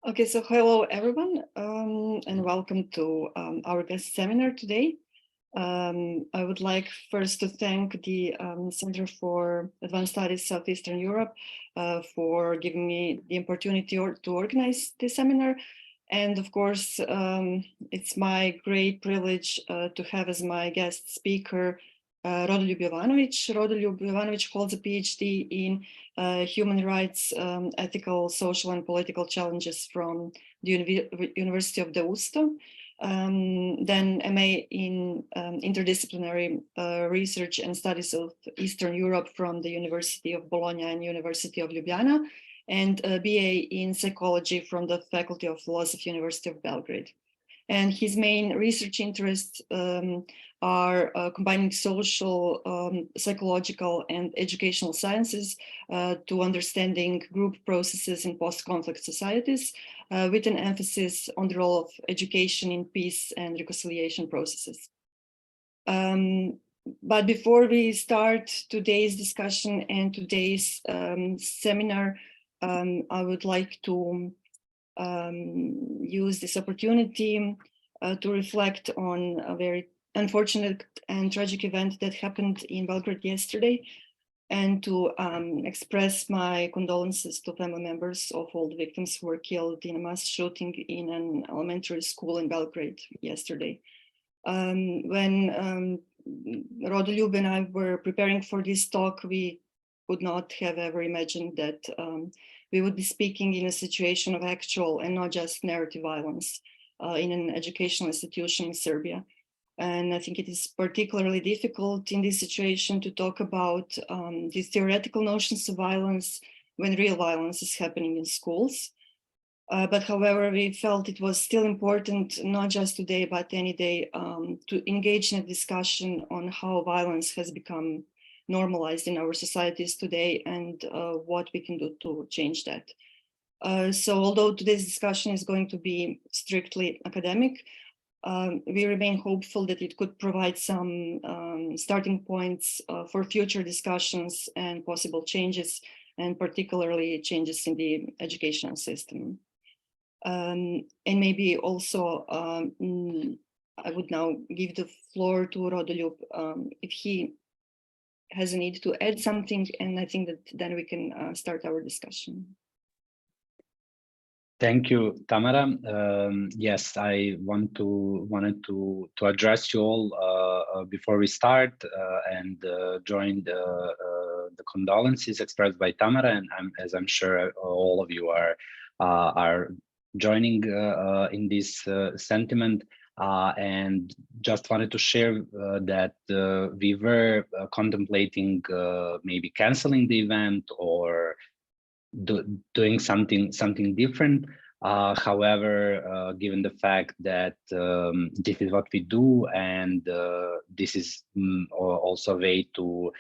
Okay, so hello everyone, and welcome to our guest seminar today. I would like first to thank the Center for Advanced Studies Southeastern Europe for giving me the opportunity to organize this seminar. And of course, it's my great privilege to have as my guest speaker Rodoljub Jovanović. Rodoljub Jovanović holds a PhD in human rights, ethical, social, and political challenges from the University of Deusto. Then MA in interdisciplinary research and studies of Eastern Europe from the University of Bologna and University of Ljubljana, and a BA in psychology from the Faculty of Philosophy, University of Belgrade. And his main research interests are combining social, psychological, and educational sciences to understanding group processes in post-conflict societies, with an emphasis on the role of education in peace and reconciliation processes. But before we start today's discussion and today's seminar, I would like to use this opportunity to reflect on a very unfortunate and tragic event that happened in Belgrade yesterday, and to express my condolences to family members of all the victims who were killed in a mass shooting in an elementary school in Belgrade yesterday. When Rodoljub and I were preparing for this talk, we would not have ever imagined that we would be speaking in a situation of actual and not just narrative violence in an educational institution in Serbia. And I think it is particularly difficult in this situation to talk about these theoretical notions of violence when real violence is happening in schools. But however, we felt it was still important, not just today, but any day, to engage in a discussion on how violence has become normalized in our societies today, and what we can do to change that. So although today's discussion is going to be strictly academic, we remain hopeful that it could provide some starting points for future discussions and possible changes, and particularly changes in the educational system. And maybe also, I would now give the floor to Rodoljub if he has a need to add something, and I think that then we can start our discussion. Thank you, Tamara. Yes, I wanted to address you all before we start and join the condolences expressed by Tamara, and as I'm sure all of you are joining in this sentiment. And just wanted to share that we were contemplating maybe canceling the event or doing something different. However, given the fact that this is what we do, and this is also a way to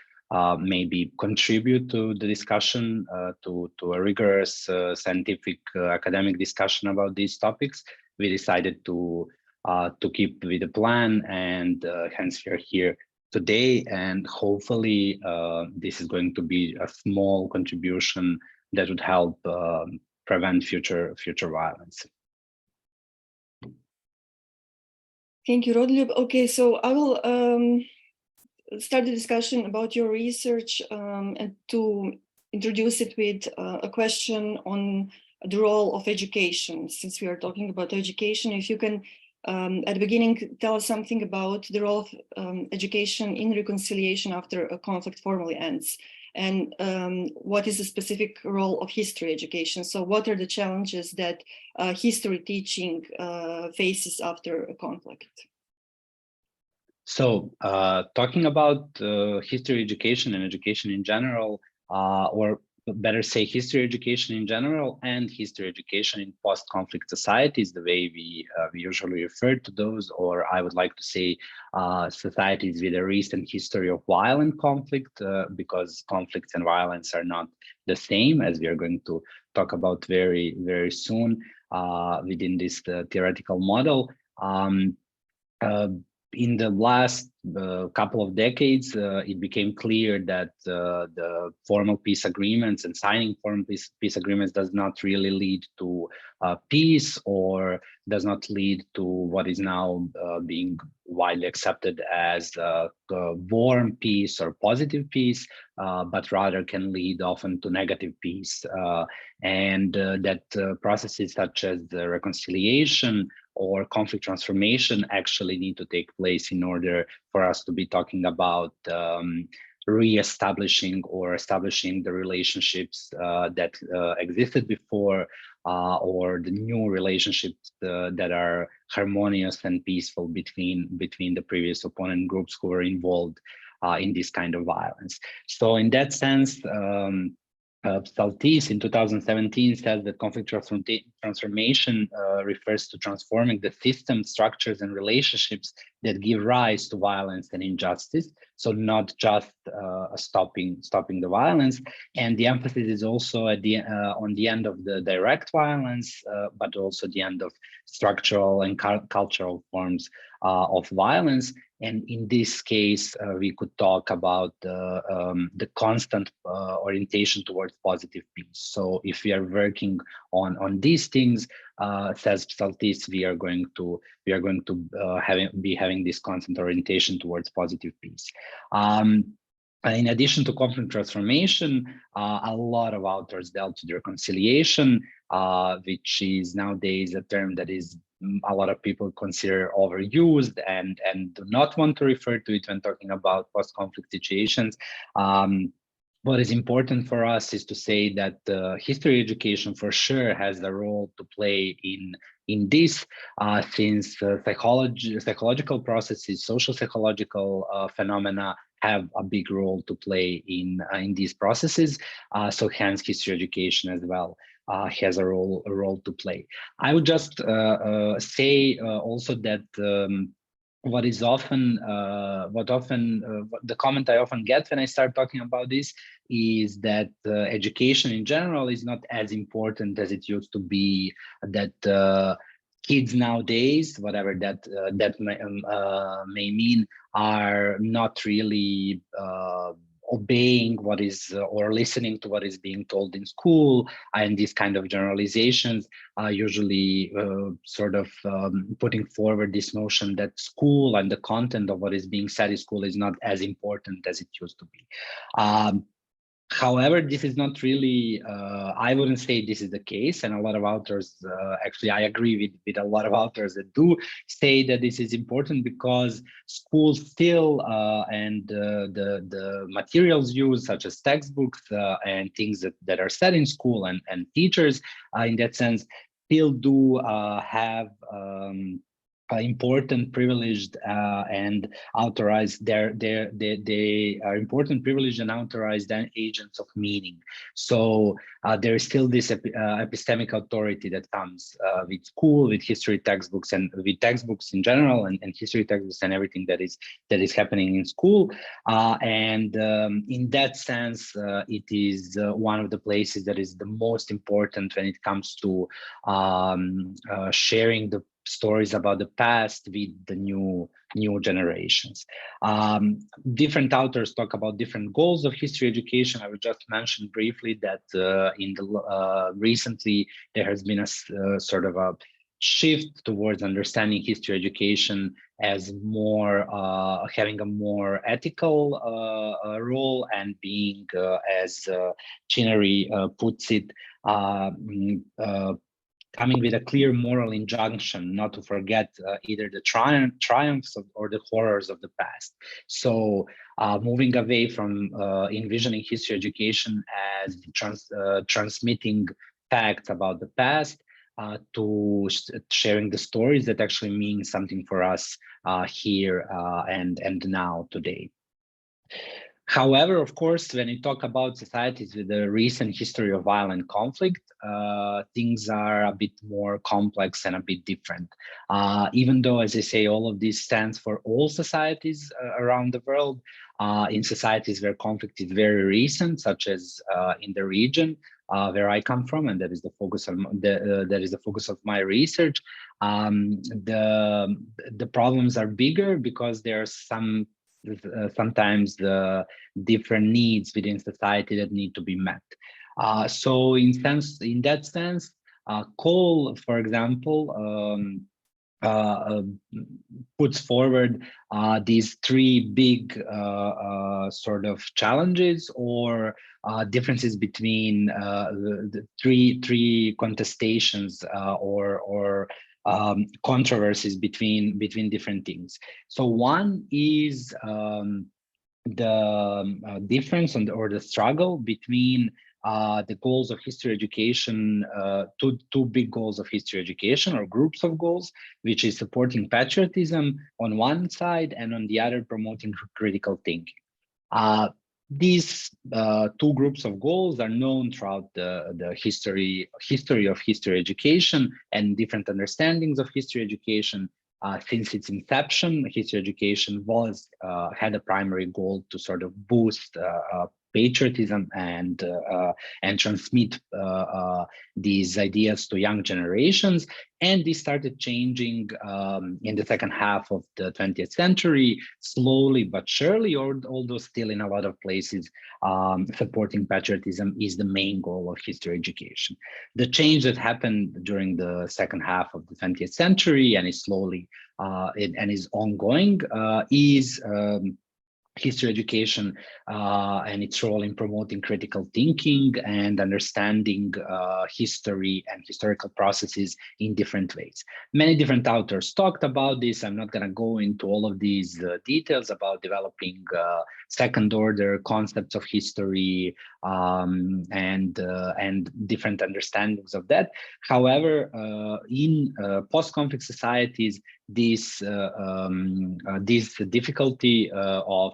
maybe contribute to the discussion, to a rigorous scientific academic discussion about these topics, we decided to keep with the plan, and hence we're here today. And hopefully this is going to be a small contribution that would help prevent future violence. Thank you, Rodoljub. Okay, so I will start the discussion about your research, and to introduce it with a question on the role of education. Since we are talking about education, if you can at the beginning tell us something about the role of education in reconciliation after a conflict formally ends, and what is the specific role of history education? So what are the challenges that history teaching faces after a conflict? So talking about history education and education in general, or better say history education in general and history education in post-conflict societies, the way we usually refer to those, or I would like to say societies with a recent history of violent conflict, because conflicts and violence are not the same, as we are going to talk about very, very soon within this theoretical model. in the last couple of decades, it became clear that the formal peace agreements and signing formal peace agreements does not really lead to peace, or does not lead to what is now being widely accepted as warm peace or positive peace, but rather can lead often to negative peace. And that processes such as the reconciliation or conflict transformation actually need to take place in order for us to be talking about re-establishing or establishing the relationships that existed before, or the new relationships that are harmonious and peaceful between the previous opponent groups who were involved in this kind of violence. So in that sense, Psaltis in 2017 says that conflict transformation refers to transforming the systems, structures, and relationships that give rise to violence and injustice. So not just stopping the violence, and the emphasis is also at the on the end of the direct violence, but also the end of structural and cultural forms of violence. And in this case, we could talk about the constant orientation towards positive peace. So if we are working on these things, says Psaltis, we are going to be having this constant orientation towards positive peace. In addition to conflict transformation, a lot of authors dealt with reconciliation, which is nowadays a term that is a lot of people consider overused and do not want to refer to it when talking about post-conflict situations. What is important for us is to say that history education for sure has a role to play in this, since psychological processes, social psychological phenomena have a big role to play in these processes. So hence history education as well has a role to play. I would just say also that what the comment I often get when I start talking about this is that education in general is not as important as it used to be, that kids nowadays, whatever that may mean, are not really obeying what is or listening to what is being told in school, and these kind of generalizations are usually sort of putting forward this notion that school and the content of what is being said in school is not as important as it used to be. However, this is not really, I wouldn't say this is the case. And a lot of authors, actually, I agree with a lot of authors that do say that this is important, because schools still, and the materials used, such as textbooks and things that are said in school, and teachers, in that sense, still do have important, privileged, and authorized. They are important, privileged, and authorized agents of meaning. So there is still this epistemic authority that comes with school, with history textbooks, and with textbooks in general, and history textbooks, and everything that is happening in school. And in that sense, it is one of the places that is the most important when it comes to sharing the stories about the past with the new generations. Different authors talk about different goals of history education. I will just mention briefly that in the recently there has been a sort of a shift towards understanding history education as more having a more ethical role, and being as Chinnery puts it, coming with a clear moral injunction not to forget either the triumphs or the horrors of the past. So moving away from envisioning history education as transmitting facts about the past, to sharing the stories that actually mean something for us here and now today. However, of course, when you talk about societies with a recent history of violent conflict, things are a bit more complex and a bit different. Even though, as I say, all of this stands for all societies around the world, in societies where conflict is very recent, such as in the region, where I come from, and that is the focus of that is the focus of my research. The problems are bigger because there are sometimes the different needs within society that need to be met. So in that sense, Cole, for example, puts forward these three big sort of challenges or differences between the three contestations or controversies between different things. So one is the difference or the struggle between the goals of history education, two big goals of history education or groups of goals, which is supporting patriotism on one side and on the other promoting critical thinking. These two groups of goals are known throughout the history of history education and different understandings of history education. Since its inception, history education had a primary goal to sort of boost patriotism and transmit these ideas to young generations. And this started changing in the second half of the 20th century, slowly but surely, although still in a lot of places, supporting patriotism is the main goal of history education. The change that happened during the second half of the 20th century and is slowly and is ongoing is history education and its role in promoting critical thinking and understanding history and historical processes in different ways. Many different authors talked about this. I'm not going to go into all of these details about developing second order concepts of history and different understandings of that. However, in post-conflict societies, this difficulty of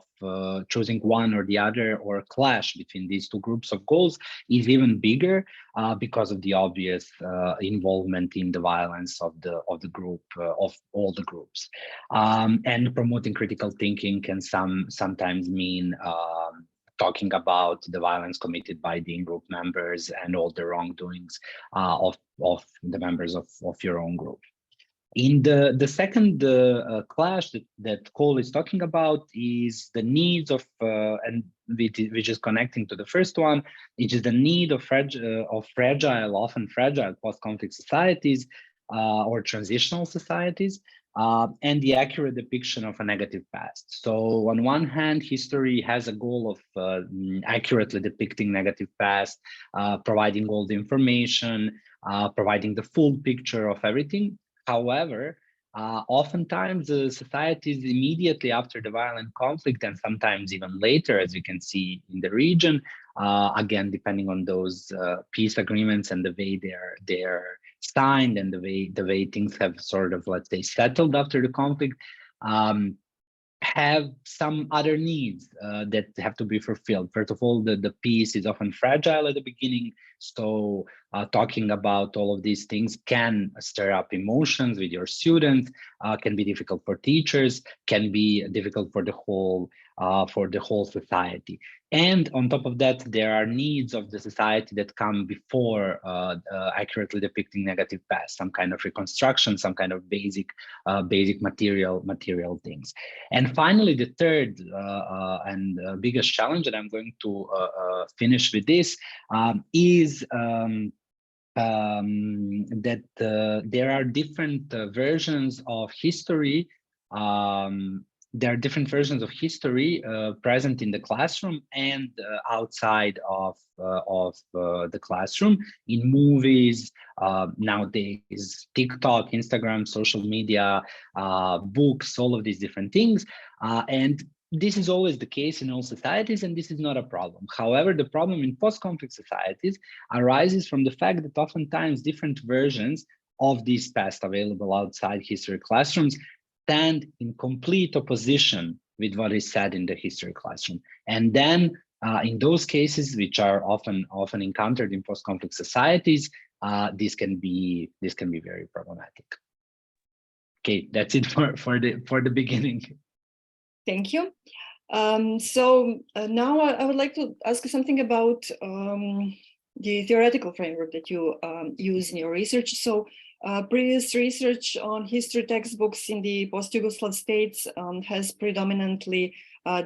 choosing one or the other or a clash between these two groups of goals is even bigger because of the obvious involvement in the violence of the group of all the groups, and promoting critical thinking can sometimes mean talking about the violence committed by the in-group members and all the wrongdoings of the members of your own group. In the second clash that Cole is talking about is the needs of, and which is connecting to the first one, which is the need of often fragile post-conflict societies or transitional societies, and the accurate depiction of a negative past. So on one hand, history has a goal of accurately depicting negative past, providing all the information, providing the full picture of everything. However, oftentimes societies immediately after the violent conflict and sometimes even later, as we can see in the region, again, depending on those peace agreements and the way they're signed and the way things have sort of, let's say, settled after the conflict, have some other needs that have to be fulfilled. First of all, the peace is often fragile at the beginning. So talking about all of these things can stir up emotions with your students, can be difficult for teachers, can be difficult for the whole society. And on top of that, there are needs of the society that come before accurately depicting negative past, some kind of reconstruction, some kind of basic material things. And finally, the third and biggest challenge that I'm going to finish with this is that there are different versions of history. There are different versions of history present in the classroom and outside of the classroom, in movies, nowadays, TikTok, Instagram, social media, books, all of these different things. And this is always the case in all societies, and this is not a problem. However, the problem in post-conflict societies arises from the fact that oftentimes different versions of this past available outside history classrooms stand in complete opposition with what is said in the history classroom. And then in those cases, which are often encountered in post-conflict societies, this can be very problematic. Okay, that's it for the beginning. Thank you. So now I would like to ask you something about the theoretical framework that you use in your research. So previous research on history textbooks in the post-Yugoslav states has predominantly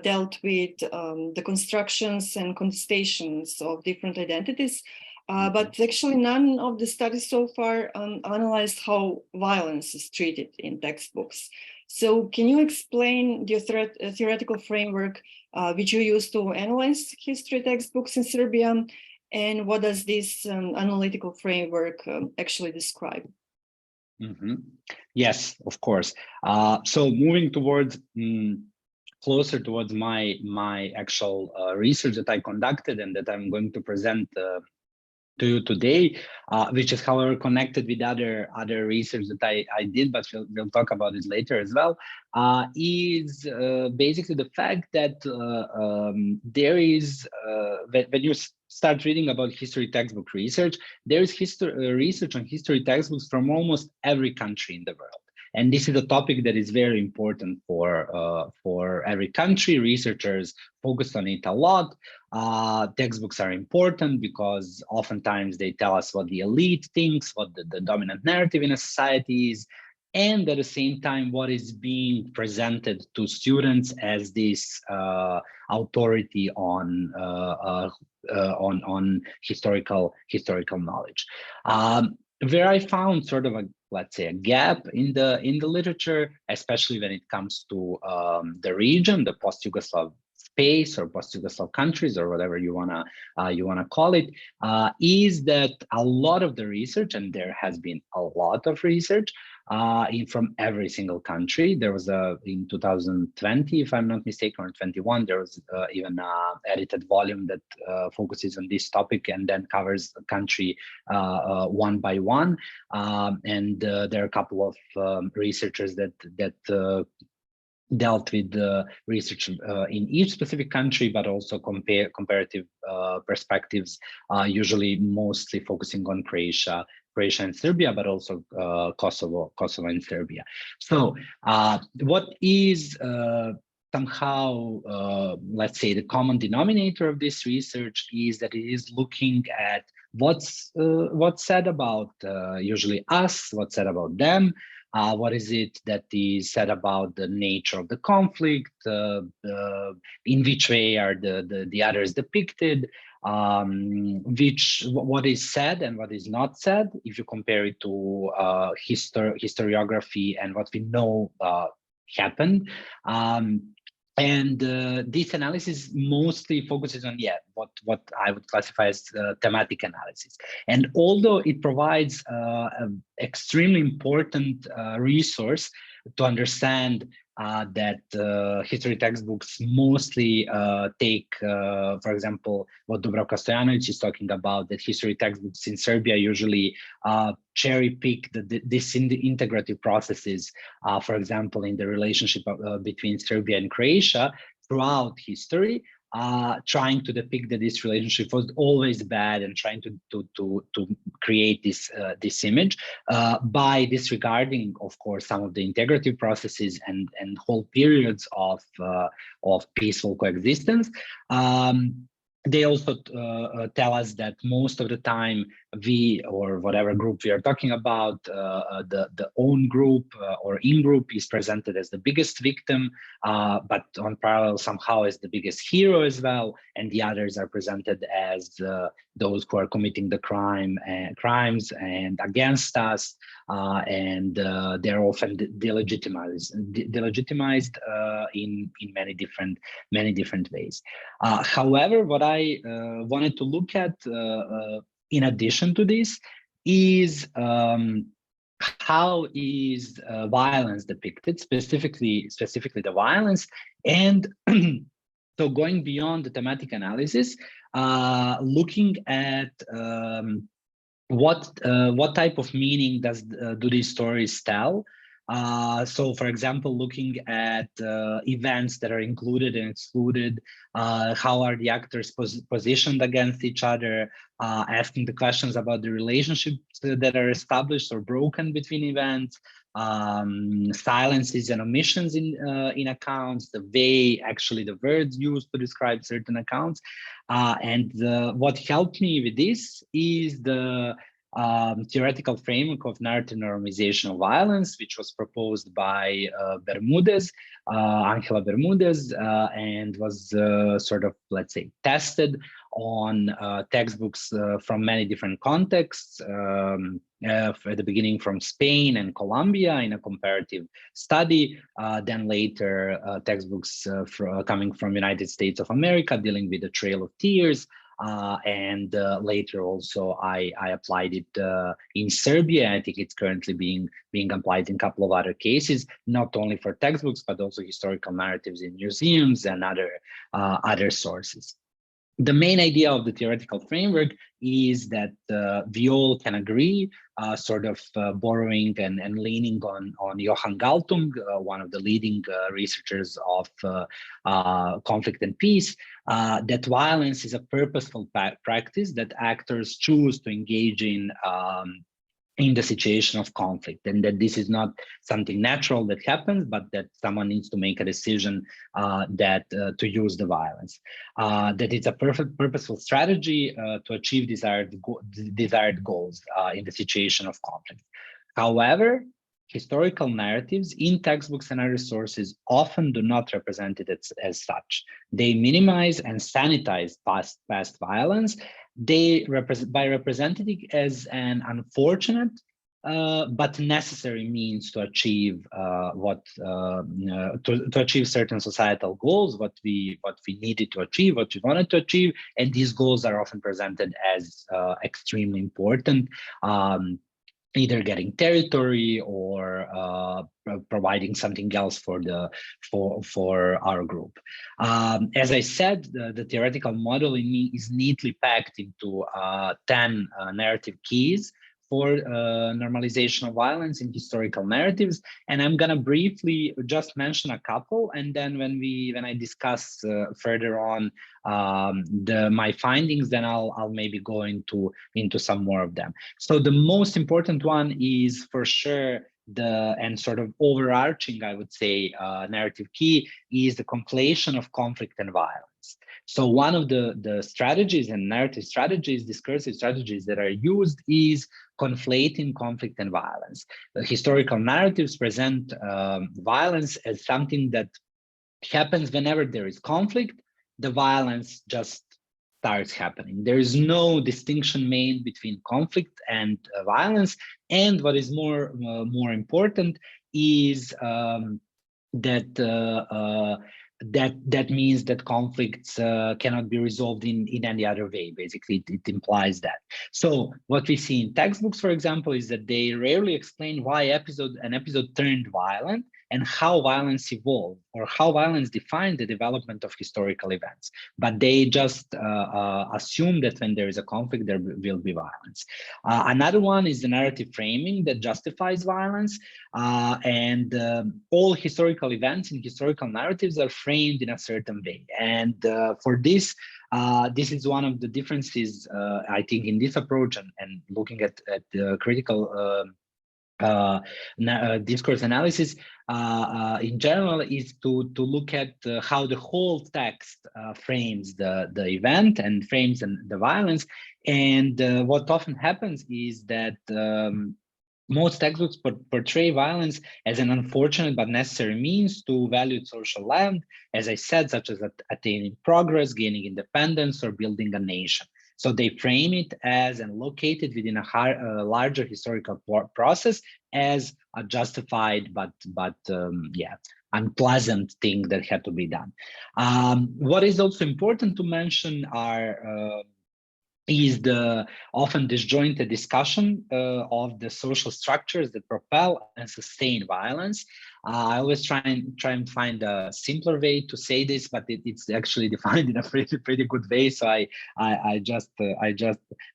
dealt with the constructions and contestations of different identities. But actually none of the studies so far analyzed how violence is treated in textbooks. So can you explain the theoretical framework which you use to analyze history textbooks in Serbia, and what does this analytical framework actually describe? Yes, of course. So moving towards closer towards my actual research that I conducted and that I'm going to present to you today, which is however connected with other research that I did, but we'll talk about it later as well, is basically the fact that there is, when you start reading about history textbook research, there is research on history textbooks from almost every country in the world. And this is a topic that is very important for every country. Researchers focus on it a lot. Textbooks are important because oftentimes they tell us what the elite thinks, what the dominant narrative in a society is, and at the same time, what is being presented to students as this authority on historical knowledge. Where I found sort of a, let's say, a gap in the literature, especially when it comes to the region, the post-Yugoslav space or post-Yugoslav countries or whatever you wanna call it, is that a lot of the research, and there has been a lot of research from every single country. There was in 2020, if I'm not mistaken, or 21, there was even an edited volume that focuses on this topic and then covers the country one by one. And there are a couple of researchers that dealt with the research in each specific country, but also comparative perspectives, usually mostly focusing on Croatia and Serbia, but also Kosovo and Serbia. So what is somehow, let's say, the common denominator of this research is that it is looking at what's said about usually us, what's said about them, what is it that is said about the nature of the conflict, in which way are the others depicted, what is said and what is not said, if you compare it to historiography and what we know happened. And this analysis mostly focuses on what I would classify as thematic analysis. And although it provides an extremely important resource to understand that history textbooks mostly take, for example, what Dubravka Stojanović is talking about, that history textbooks in Serbia usually cherry pick this integrative processes, for example, in the relationship between Serbia and Croatia throughout history, trying to depict that this relationship was always bad and trying to create this image by disregarding, of course, some of the integrative processes and whole periods of peaceful coexistence. They also tell us that most of the time we, or whatever group we are talking about, the own group or in-group is presented as the biggest victim, but on parallel somehow as the biggest hero as well, and the others are presented as those who are committing the crimes and against us, and they're often delegitimized in many different ways. However, what I wanted to look at in addition to this is how is violence depicted, specifically the violence, and so going beyond the thematic analysis, looking at what type of meaning do these stories tell. So, for example, looking at events that are included and excluded, how are the actors positioned against each other, asking the questions about the relationships that are established or broken between events, silences and omissions in accounts, the way actually the words used to describe certain accounts. What helped me with this is the theoretical framework of narrative normalization of violence, which was proposed by Bermudez, Angela Bermudez, and was sort of, let's say, tested on textbooks from many different contexts, at the beginning from Spain and Colombia in a comparative study, then later textbooks coming from United States of America dealing with the Trail of Tears, and later also I applied it in Serbia. I think it's currently being applied in a couple of other cases, not only for textbooks, but also historical narratives in museums and other sources. The main idea of the theoretical framework is that we all can agree, sort of borrowing and leaning on Johan Galtung, one of the leading researchers of conflict and peace, that violence is a purposeful practice that actors choose to engage in the situation of conflict, and that this is not something natural that happens, but that someone needs to make a decision to use the violence. That it's a purposeful strategy to achieve desired goals in the situation of conflict. However, historical narratives in textbooks and other sources often do not represent it as such. They minimize and sanitize past violence. They by representing it as an unfortunate but necessary means to achieve to achieve certain societal goals, what we needed to achieve, what we wanted to achieve, and these goals are often presented as extremely important. Either getting territory or providing something else for our group. As I said, the theoretical model in me is neatly packed into 10 narrative keys for normalization of violence in historical narratives, and I'm gonna briefly just mention a couple, and then when I discuss further on my findings, then I'll maybe go into some more of them. So the most important one is for sure and sort of overarching, I would say, narrative key is the conflation of conflict and violence. So one of the strategies and narrative strategies, discursive strategies that are used is conflating conflict and violence. The historical narratives present violence as something that happens whenever there is conflict. The violence just starts happening. There is no distinction made between conflict and violence. And what is more important is that means that conflicts cannot be resolved in any other way. Basically, it implies that. So what we see in textbooks, for example, is that they rarely explain why an episode turned violent and how violence evolved or how violence defined the development of historical events. But they just assume that when there is a conflict, there will be violence. Another one is the narrative framing that justifies violence. All historical events in historical narratives are framed in a certain way. And for this, this is one of the differences, I think, in this approach and looking at the critical discourse analysis in general is to look at how the whole text frames the event and frames the violence. And what often happens is that most textbooks portray violence as an unfortunate but necessary means to valued social land, as I said, such as attaining progress, gaining independence, or building a nation. So they frame it as and located within a larger historical process as a justified but unpleasant thing that had to be done. What is also important to mention is the often disjointed discussion of the social structures that propel and sustain violence. I always try and find a simpler way to say this, but it's actually defined in a pretty good way. So I just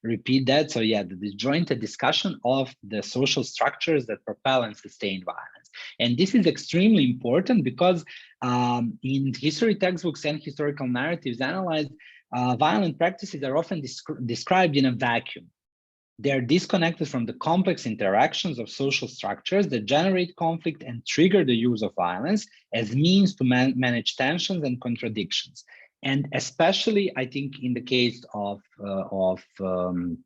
repeat that. So yeah, the disjointed discussion of the social structures that propel and sustain violence. And this is extremely important because in history textbooks and historical narratives analyzed, violent practices are often described in a vacuum. They're disconnected from the complex interactions of social structures that generate conflict and trigger the use of violence as means to manage tensions and contradictions. And especially, I think, in the case of the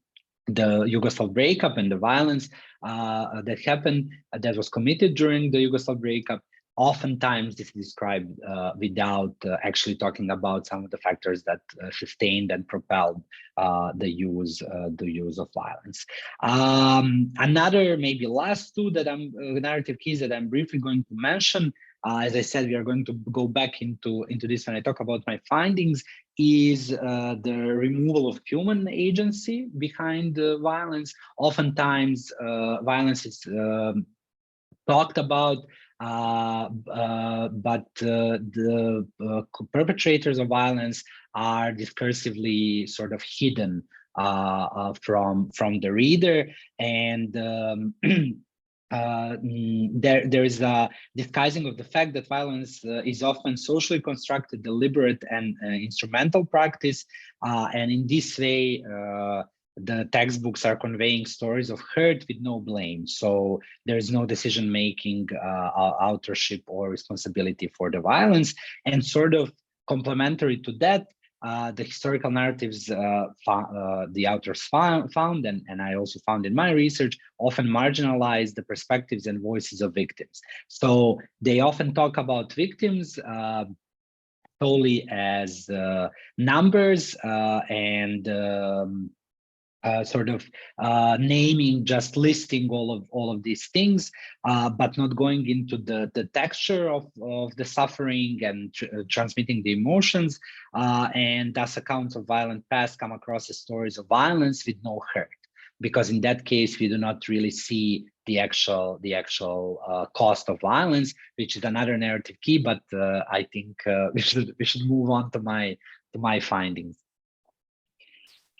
Yugoslav breakup and the violence that happened, that was committed during the Yugoslav breakup, oftentimes this is described without actually talking about some of the factors that sustained and propelled the use of violence. Another, maybe last two that narrative keys that I'm briefly going to mention, as I said, we are going to go back into this when I talk about my findings, is the removal of human agency behind violence. Oftentimes, violence is talked about, but the perpetrators of violence are discursively sort of hidden from the reader, and there is a disguising of the fact that violence is often socially constructed, deliberate, and instrumental practice, and in this way the textbooks are conveying stories of hurt with no blame. So there is no decision-making, authorship, or responsibility for the violence. And sort of complementary to that, the historical narratives the authors found, and I also found in my research, often marginalize the perspectives and voices of victims. So they often talk about victims solely as numbers and sort of naming, just listing all of these things, but not going into the texture of the suffering and transmitting the emotions, and thus accounts of violent past come across as stories of violence with no hurt, because in that case we do not really see the actual cost of violence, which is another narrative key. But I think we should move on to my findings.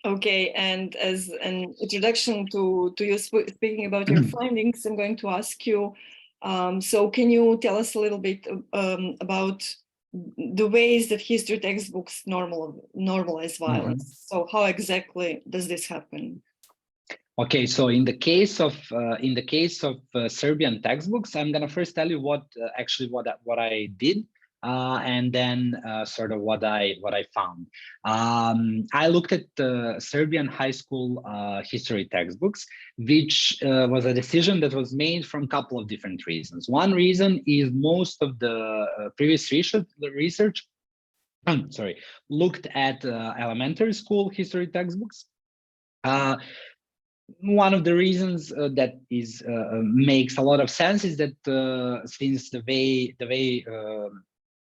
Okay, and as an introduction to you speaking about your findings, I'm going to ask you, so can you tell us a little bit about the ways that history textbooks normalize violence? So how exactly does this happen? Okay, so in the case of Serbian textbooks, I'm gonna first tell you what I did. And then sort of what I found. I looked at the Serbian high school history textbooks, which was a decision that was made from a couple of different reasons. One reason is most of the previous research looked at elementary school history textbooks. One of the reasons that is makes a lot of sense is that since the way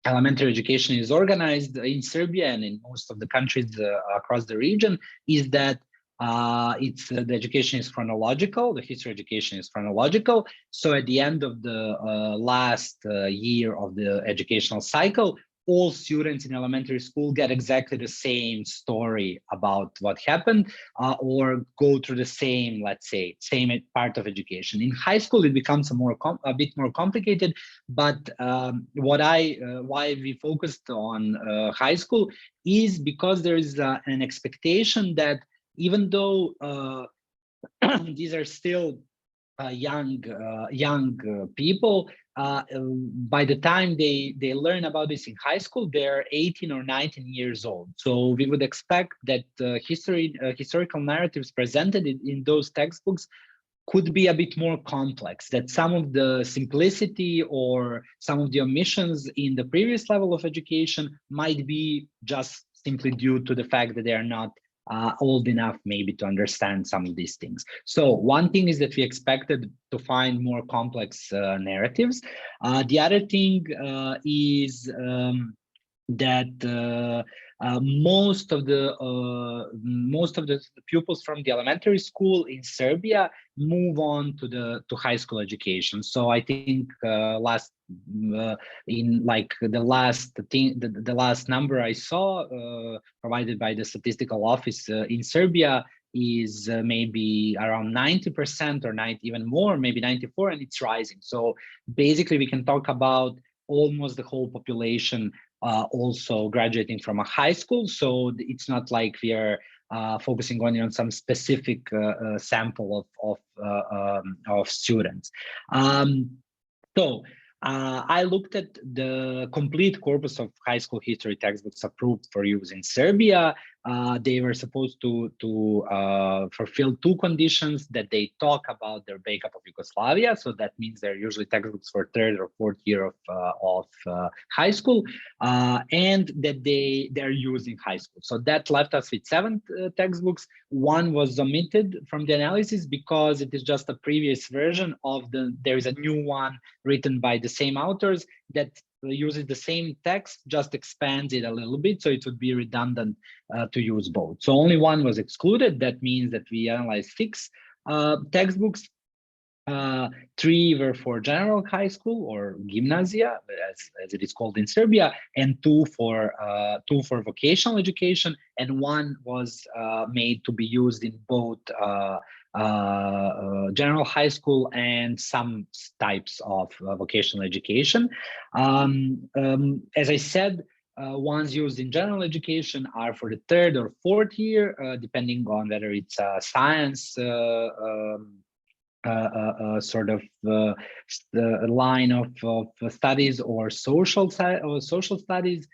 elementary education is organized in Serbia and in most of the countries across the region, is that the education is chronological, the history education is chronological. So at the end of the last year of the educational cycle, all students in elementary school get exactly the same story about what happened, or go through the same, let's say, same part of education. In high school, it becomes a bit more complicated. But why we focused on high school is because there is an expectation that even though these are still young people, by the time they learn about this in high school, they're 18 or 19 years old. So we would expect that historical narratives presented in those textbooks could be a bit more complex, that some of the simplicity or some of the omissions in the previous level of education might be just simply due to the fact that they are not old enough maybe to understand some of these things. So one thing is that we expected to find more complex narratives. The other thing is that most of the pupils from the elementary school in Serbia move on to high school education. So I think in like the last number I saw provided by the statistical office in Serbia is maybe around 90% or even more, maybe 94%, and it's rising. So basically we can talk about almost the whole population also graduating from a high school. So it's not like we are focusing only on some specific sample of students. I looked at the complete corpus of high school history textbooks approved for use in Serbia. They were supposed to fulfill two conditions: that they talk about their breakup of Yugoslavia, so that means they're usually textbooks for third or fourth year of high school, and that they're used in high school. So that left us with 7 textbooks. One was omitted from the analysis because it is just a previous version of there is a new one written by the same authors that uses the same text, just expands it a little bit, so it would be redundant to use both. So only one was excluded. That means that we analyzed 6 textbooks. 3 were for general high school or gymnasia, as it is called in Serbia, and 2 for vocational education, and 1 was made to be used in both general high school and some types of vocational education. As I said, ones used in general education are for the 3rd or 4th year, depending on whether it's science sort of line of studies or social studies,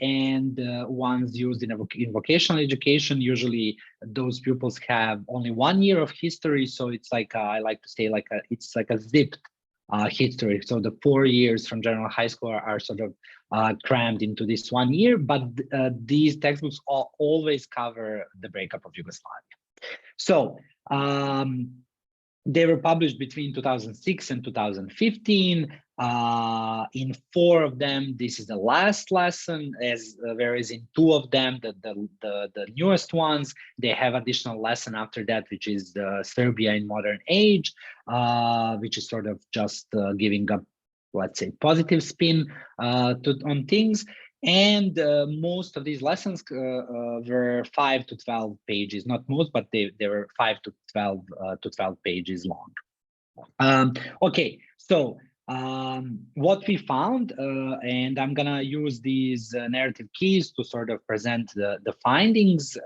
and ones used in vocational education. Usually, those pupils have only 1 year of history, so it's like I like to say it's like a zipped history. So the 4 years from general high school are sort of crammed into this 1 year, but these textbooks always cover the breakup of Yugoslavia. So they were published between 2006 and 2015. In 4 of them, this is the last lesson, whereas in 2 of them, the newest ones, they have additional lesson after that, which is Serbia in Modern Age, which is sort of just giving a, let's say, positive spin on things. And most of these lessons were 5 to 12 pages, not most, but they were 5 to 12 pages long. Okay, so what we found, and I'm gonna use these narrative keys to sort of present the findings.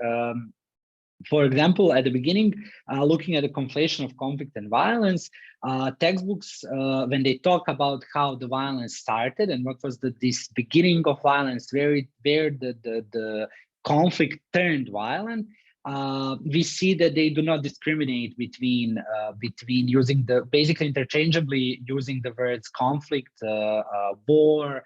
For example, at the beginning, looking at the conflation of conflict and violence, textbooks, when they talk about how the violence started and what was this beginning of violence, where the conflict turned violent, we see that they do not discriminate between using basically interchangeably using the words conflict, war,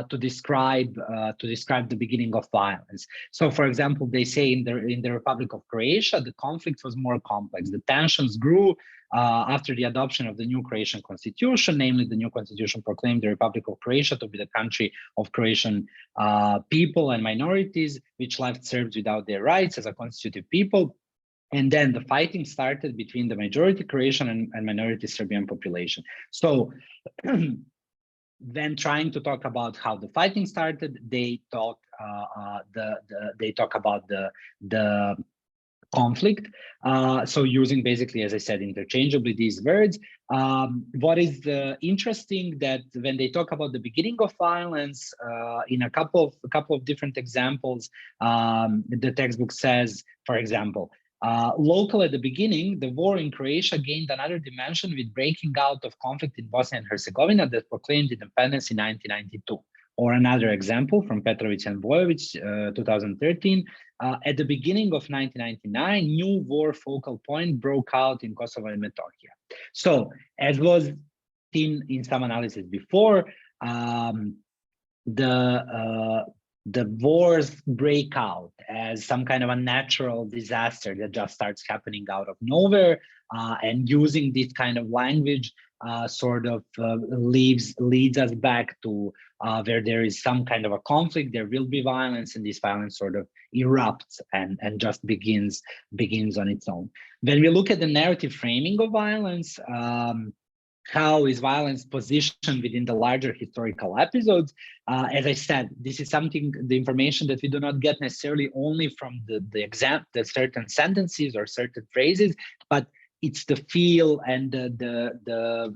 to describe the beginning of violence. So, for example, they say in the Republic of Croatia, the conflict was more complex. The tensions grew after the adoption of the new Croatian constitution. Namely, the new constitution proclaimed the Republic of Croatia to be the country of Croatian people and minorities, which left Serbs without their rights as a constitutive people. And then the fighting started between the majority Croatian and minority Serbian population. So when trying to talk about how the fighting started, they talk about the conflict. So using basically, as I said, interchangeably these words. What is interesting that when they talk about the beginning of violence, in a couple of different examples, the textbook says, for example, local at the beginning, the war in Croatia gained another dimension with breaking out of conflict in Bosnia and Herzegovina that proclaimed independence in 1992. Or another example from Petrović and Bojović, 2013, at the beginning of 1999, new war focal point broke out in Kosovo and Metohija. So, as was seen in some analysis before, the wars break out as some kind of a natural disaster that just starts happening out of nowhere, and using this kind of language sort of leads us back to where there is some kind of a conflict, there will be violence, and this violence sort of erupts and just begins on its own. When we look at the narrative framing of violence, how is violence positioned within the larger historical episodes? As I said, this is something, the information that we do not get necessarily only from the certain sentences or certain phrases, but it's the feel and the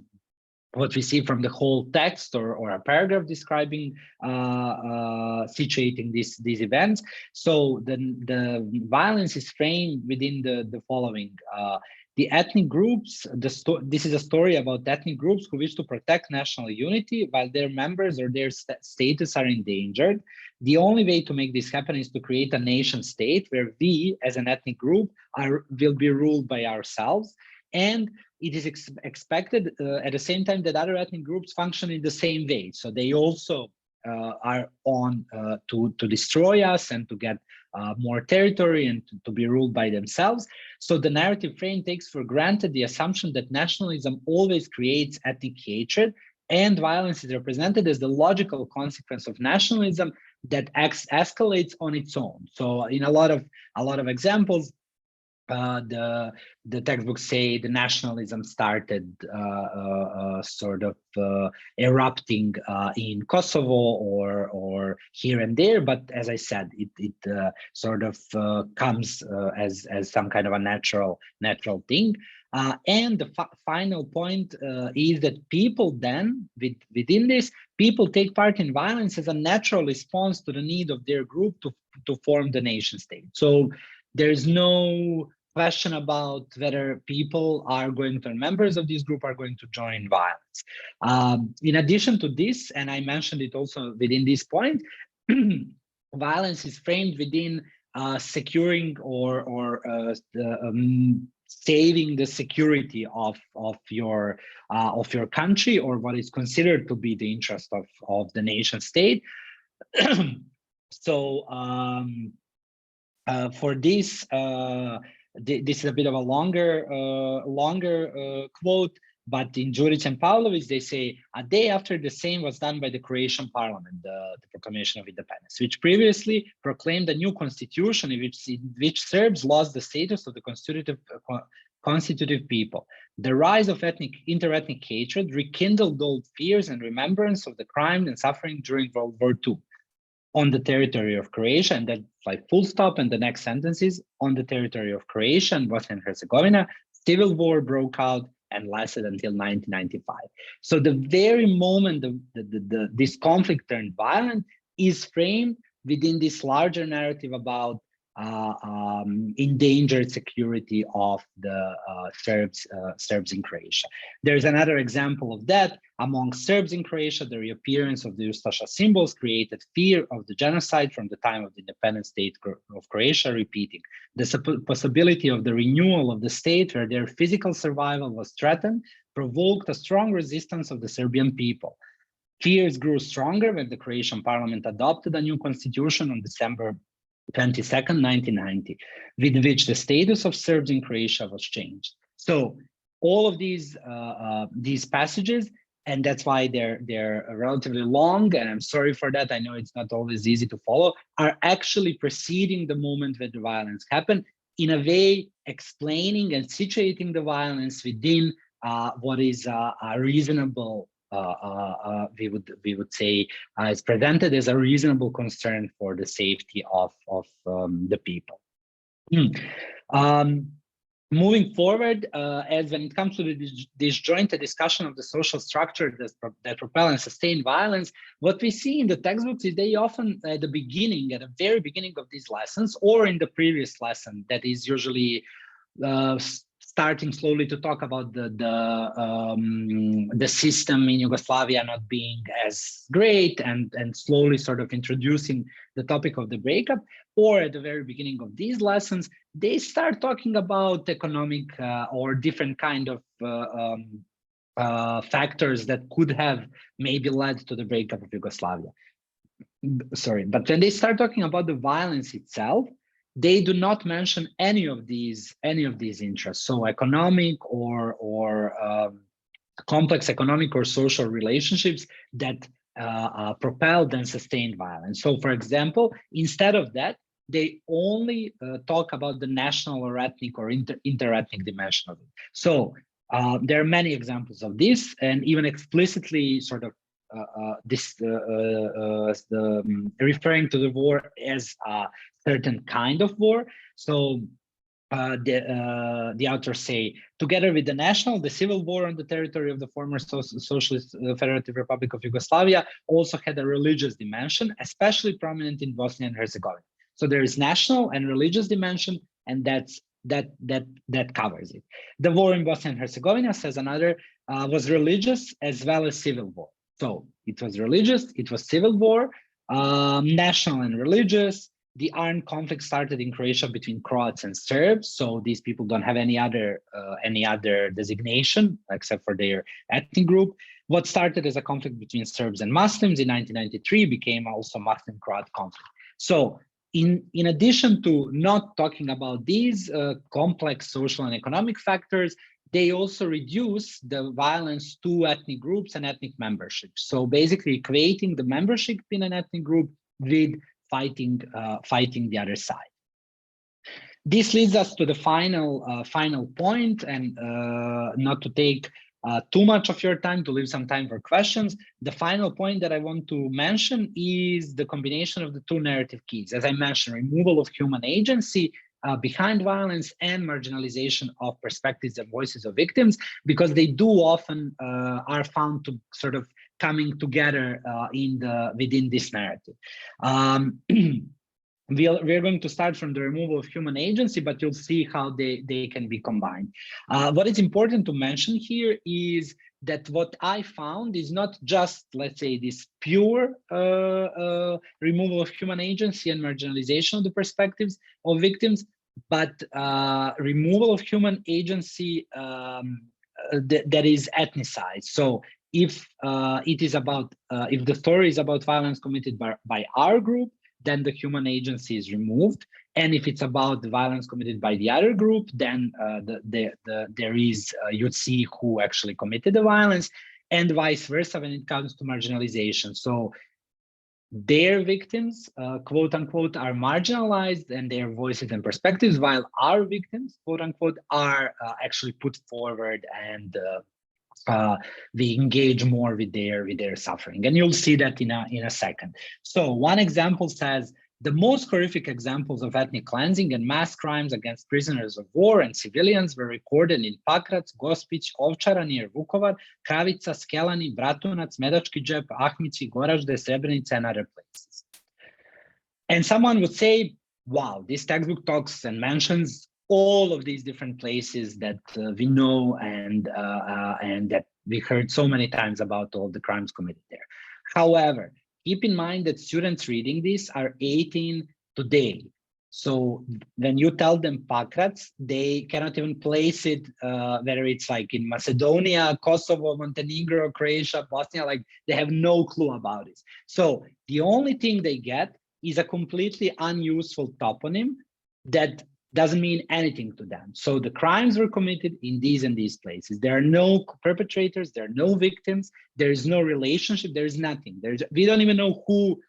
what we see from the whole text or a paragraph describing situating these events. So the violence is framed within the following. The ethnic groups, this is a story about ethnic groups who wish to protect national unity while their members or their status are endangered. The only way to make this happen is to create a nation state where we, as an ethnic group, will be ruled by ourselves. And it is expected at the same time that other ethnic groups function in the same way. So they also are on to destroy us and to get more territory and to be ruled by themselves. So the narrative frame takes for granted the assumption that nationalism always creates ethnic hatred, and violence is represented as the logical consequence of nationalism that escalates on its own. So in a lot of examples, the textbooks say the nationalism started sort of erupting in Kosovo or here and there, but as I said, it sort of comes as some kind of a natural thing. And the final point is that people then, within this, people take part in violence as a natural response to the need of their group to form the nation state. So there's no question about whether people are going to, members of this group are going to join violence. In addition to this, and I mentioned it also within this point, violence is framed within securing or saving the security of your country, or what is considered to be the interest of the nation state. So for this, this is a bit of a longer quote, but in Đurić and Pavlović, they say, a day after the same was done by the Croatian parliament, the Proclamation of Independence, which previously proclaimed a new constitution in which Serbs lost the status of the constitutive people. The rise of inter-ethnic hatred rekindled old fears and remembrance of the crime and suffering during World War II. On the territory of Croatia, and then like full stop, and the next sentence is, on the territory of Croatia and Bosnia and Herzegovina, civil war broke out and lasted until 1995. So the very moment this conflict turned violent is framed within this larger narrative about endangered security of the Serbs in Croatia. There's another example of that. Among Serbs in Croatia, the reappearance of the Ustaša symbols created fear of the genocide from the time of the independent state of Croatia repeating. The possibility of the renewal of the state where their physical survival was threatened provoked a strong resistance of the Serbian people. Fears grew stronger when the Croatian parliament adopted a new constitution on December 22nd, 1990, with which the status of Serbs in Croatia was changed. So all of these passages, and that's why they're relatively long, and I'm sorry for that, I know it's not always easy to follow, are actually preceding the moment where the violence happened, in a way explaining and situating the violence within what is a reasonable, we would say, is presented as a reasonable concern for the safety of the people. Moving forward, as when it comes to the disjoint discussion of the social structure that propel and sustain violence, what we see in the textbooks is they often at the very beginning of these lessons, or in the previous lesson, that is usually starting slowly to talk about the system in Yugoslavia not being as great, and slowly sort of introducing the topic of the breakup, or at the very beginning of these lessons, they start talking about economic or different kind of factors that could have maybe led to the breakup of Yugoslavia. Sorry, but when they start talking about the violence itself, they do not mention any of these interests. So economic or complex economic or social relationships that propelled and sustained violence. So, for example, instead of that, they only talk about the national or ethnic or inter-ethnic dimension of it. So there are many examples of this, and even explicitly sort of referring to the war as a certain kind of war. So the authors say, together with the national, the civil war on the territory of the former Socialist Federative Republic of Yugoslavia also had a religious dimension, especially prominent in Bosnia and Herzegovina. So there is national and religious dimension, and that covers it. The war in Bosnia and Herzegovina, says another, was religious as well as civil war. So it was religious, it was civil war, national and religious. The armed conflict started in Croatia between Croats and Serbs, so these people don't have any other designation except for their ethnic group. What started as a conflict between Serbs and Muslims in 1993 became also Muslim-Croat conflict. So in addition to not talking about these complex social and economic factors, they also reduce the violence to ethnic groups and ethnic membership. So basically equating the membership in an ethnic group with fighting the other side. This leads us to the final point, and not to take too much of your time, to leave some time for questions. The final point that I want to mention is the combination of the two narrative keys. As I mentioned, removal of human agency behind violence and marginalization of perspectives and voices of victims, because they do often are found to sort of coming together within this narrative. We're going to start from the removal of human agency, but you'll see how they can be combined. What is important to mention here is that what I found is not just, let's say, this pure removal of human agency and marginalization of the perspectives of victims, but removal of human agency that is ethnicized. So if it is about, if the story is about violence committed by our group, then the human agency is removed. And if it's about the violence committed by the other group, then there is, you'd see who actually committed the violence, and vice versa when it comes to marginalization. So their victims, quote unquote, are marginalized and their voices and perspectives, while our victims, quote unquote, are actually put forward, and we engage more with their suffering. And you'll see that in a second. So one example says, the most horrific examples of ethnic cleansing and mass crimes against prisoners of war and civilians were recorded in Pakrac, Gospić, Ovčara near Vukovar, Kravica, Skelani, Bratunac, Medački Džep, Ahmići, Goražde, Srebrenica, and other places. And someone would say, wow, this textbook talks and mentions all of these different places that we know and that we heard so many times about all the crimes committed there. However, keep in mind that students reading this are 18 today. So when you tell them Pakrac, they cannot even place it, whether it's like in Macedonia, Kosovo, Montenegro, Croatia, Bosnia, like they have no clue about it. So the only thing they get is a completely unuseful toponym that doesn't mean anything to them. So the crimes were committed in these and these places. There are no perpetrators, there are no victims, there is no relationship, there is nothing. We don't even know who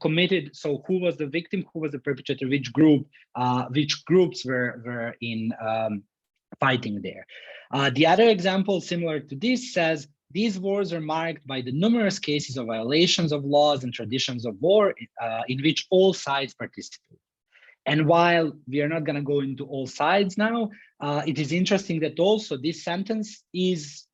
committed, so who was the victim, who was the perpetrator, which groups were in fighting there. The other example similar to this says, these wars are marked by the numerous cases of violations of laws and traditions of war in which all sides participate. And while we are not going to go into all sides now, it is interesting that also this sentence is,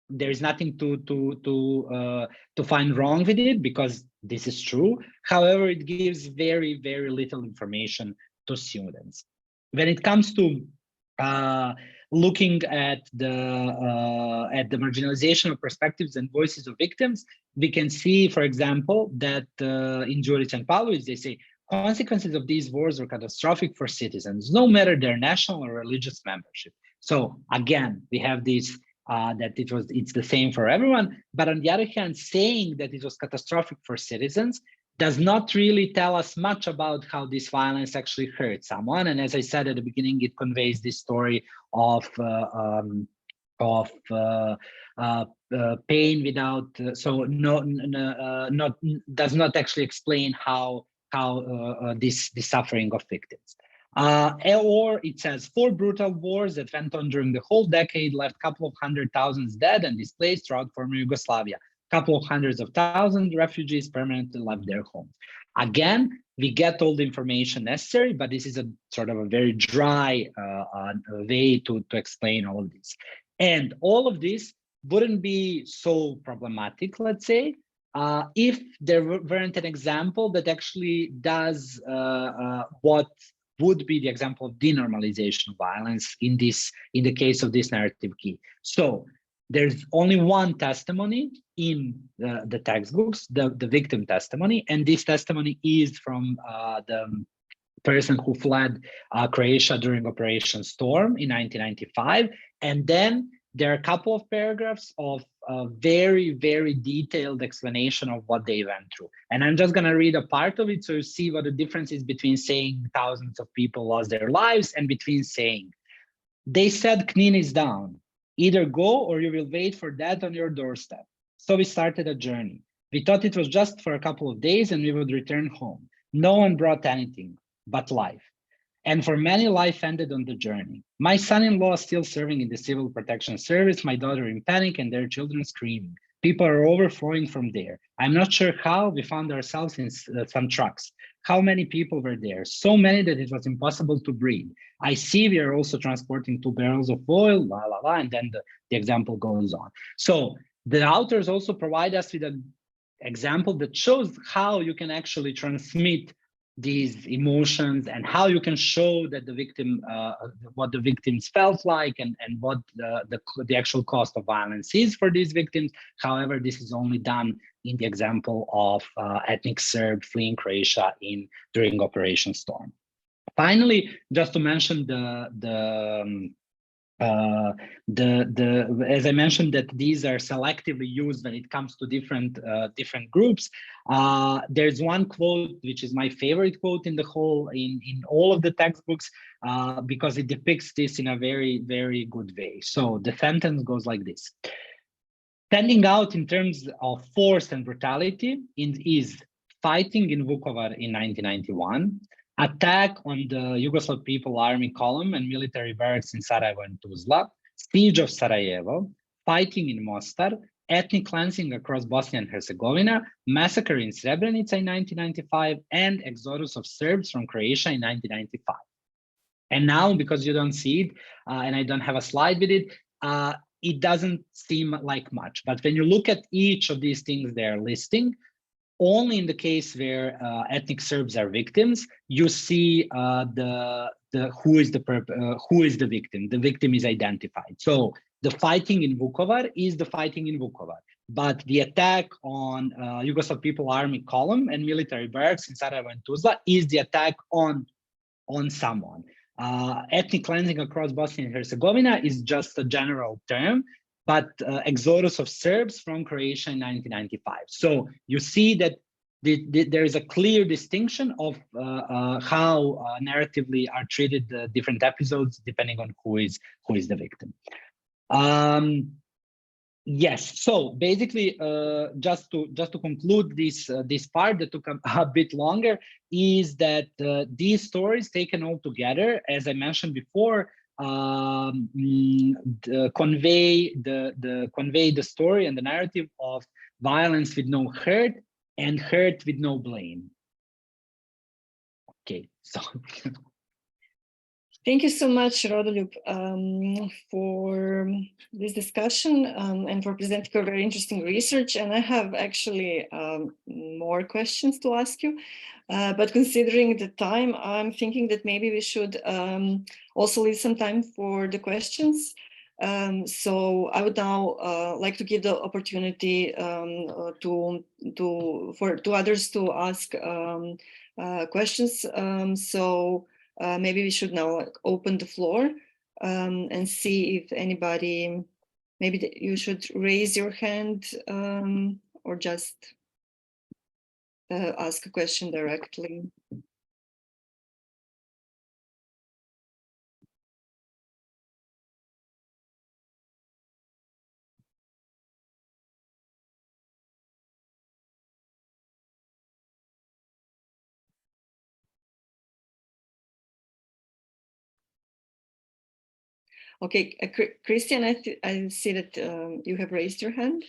there is nothing to find wrong with it, because this is true. However, it gives very, very little information to students. When it comes to looking at the marginalization of perspectives and voices of victims, we can see, for example, that in Đurić and Pavlović, they say, consequences of these wars are catastrophic for citizens, no matter their national or religious membership. So again, we have this, that it's the same for everyone. But on the other hand, saying that it was catastrophic for citizens does not really tell us much about how this violence actually hurt someone. And as I said at the beginning, it conveys this story of pain without, does not actually explain how this suffering of victims. Or it says, 4 brutal wars that went on during the whole decade left a couple of 100,000 dead and displaced throughout former Yugoslavia. A couple of hundreds of thousands refugees permanently left their homes. Again, we get all the information necessary, but this is a sort of a very dry way to explain all of this. And all of this wouldn't be so problematic, let's say, if there weren't an example that actually does what would be the example of denormalization of violence in the case of this narrative key. So there's only one testimony in the textbooks, the victim testimony, and this testimony is from the person who fled Croatia during Operation Storm in 1995. And then there are a couple of paragraphs of very, very detailed explanation of what they went through. And I'm just going to read a part of it so you see what the difference is between saying thousands of people lost their lives and between saying, they said Knin is down. Either go or you will wait for that on your doorstep. So we started a journey. We thought it was just for a couple of days and we would return home. No one brought anything but life. And for many, life ended on the journey. My son-in-law is still serving in the Civil Protection Service, my daughter in panic, and their children screaming. People are overflowing from there. I'm not sure how we found ourselves in some trucks. How many people were there? So many that it was impossible to breathe. I see we are also transporting 2 barrels of oil, la, la, la, and then the example goes on. So the authors also provide us with an example that shows how you can actually transmit these emotions and how you can show that the victim, what the victims felt like and what the actual cost of violence is for these victims. However, this is only done in the example of ethnic Serb fleeing Croatia during Operation Storm. Finally, just to mention as I mentioned, that these are selectively used when it comes to different groups. There's one quote which is my favorite quote in the whole in all of the textbooks because it depicts this in a very, very good way. So the sentence goes like this: standing out in terms of force and brutality is fighting in Vukovar in 1991, attack on the Yugoslav People Army column and military barracks in Sarajevo and Tuzla, siege of Sarajevo, fighting in Mostar, ethnic cleansing across Bosnia and Herzegovina, massacre in Srebrenica in 1995, and exodus of Serbs from Croatia in 1995. And now, because you don't see it, and I don't have a slide with it, it doesn't seem like much. But when you look at each of these things they're listing, only in the case where ethnic Serbs are victims, you see who is the victim. The victim is identified. So the fighting in Vukovar is the fighting in Vukovar, but the attack on Yugoslav People Army column and military barracks in Sarajevo and Tuzla is the attack on someone. Ethnic cleansing across Bosnia and Herzegovina is just a general term, but exodus of Serbs from Croatia in 1995. So you see that there is a clear distinction of how narratively are treated the different episodes depending on who is the victim. Yes, so basically, just to conclude this part that took a bit longer, is that these stories taken all together, as I mentioned before, convey the story and the narrative of violence with no hurt and hurt with no blame. Okay, so. Thank you so much, Rodoljub, for this discussion and for presenting your very interesting research. And I have actually more questions to ask you. But considering the time, I'm thinking that maybe we should also leave some time for the questions. So I would now like to give the opportunity to others to ask questions. Maybe we should now open the floor and see if anybody, maybe you should raise your hand or just ask a question directly. Okay, Christian, I see that you have raised your hand.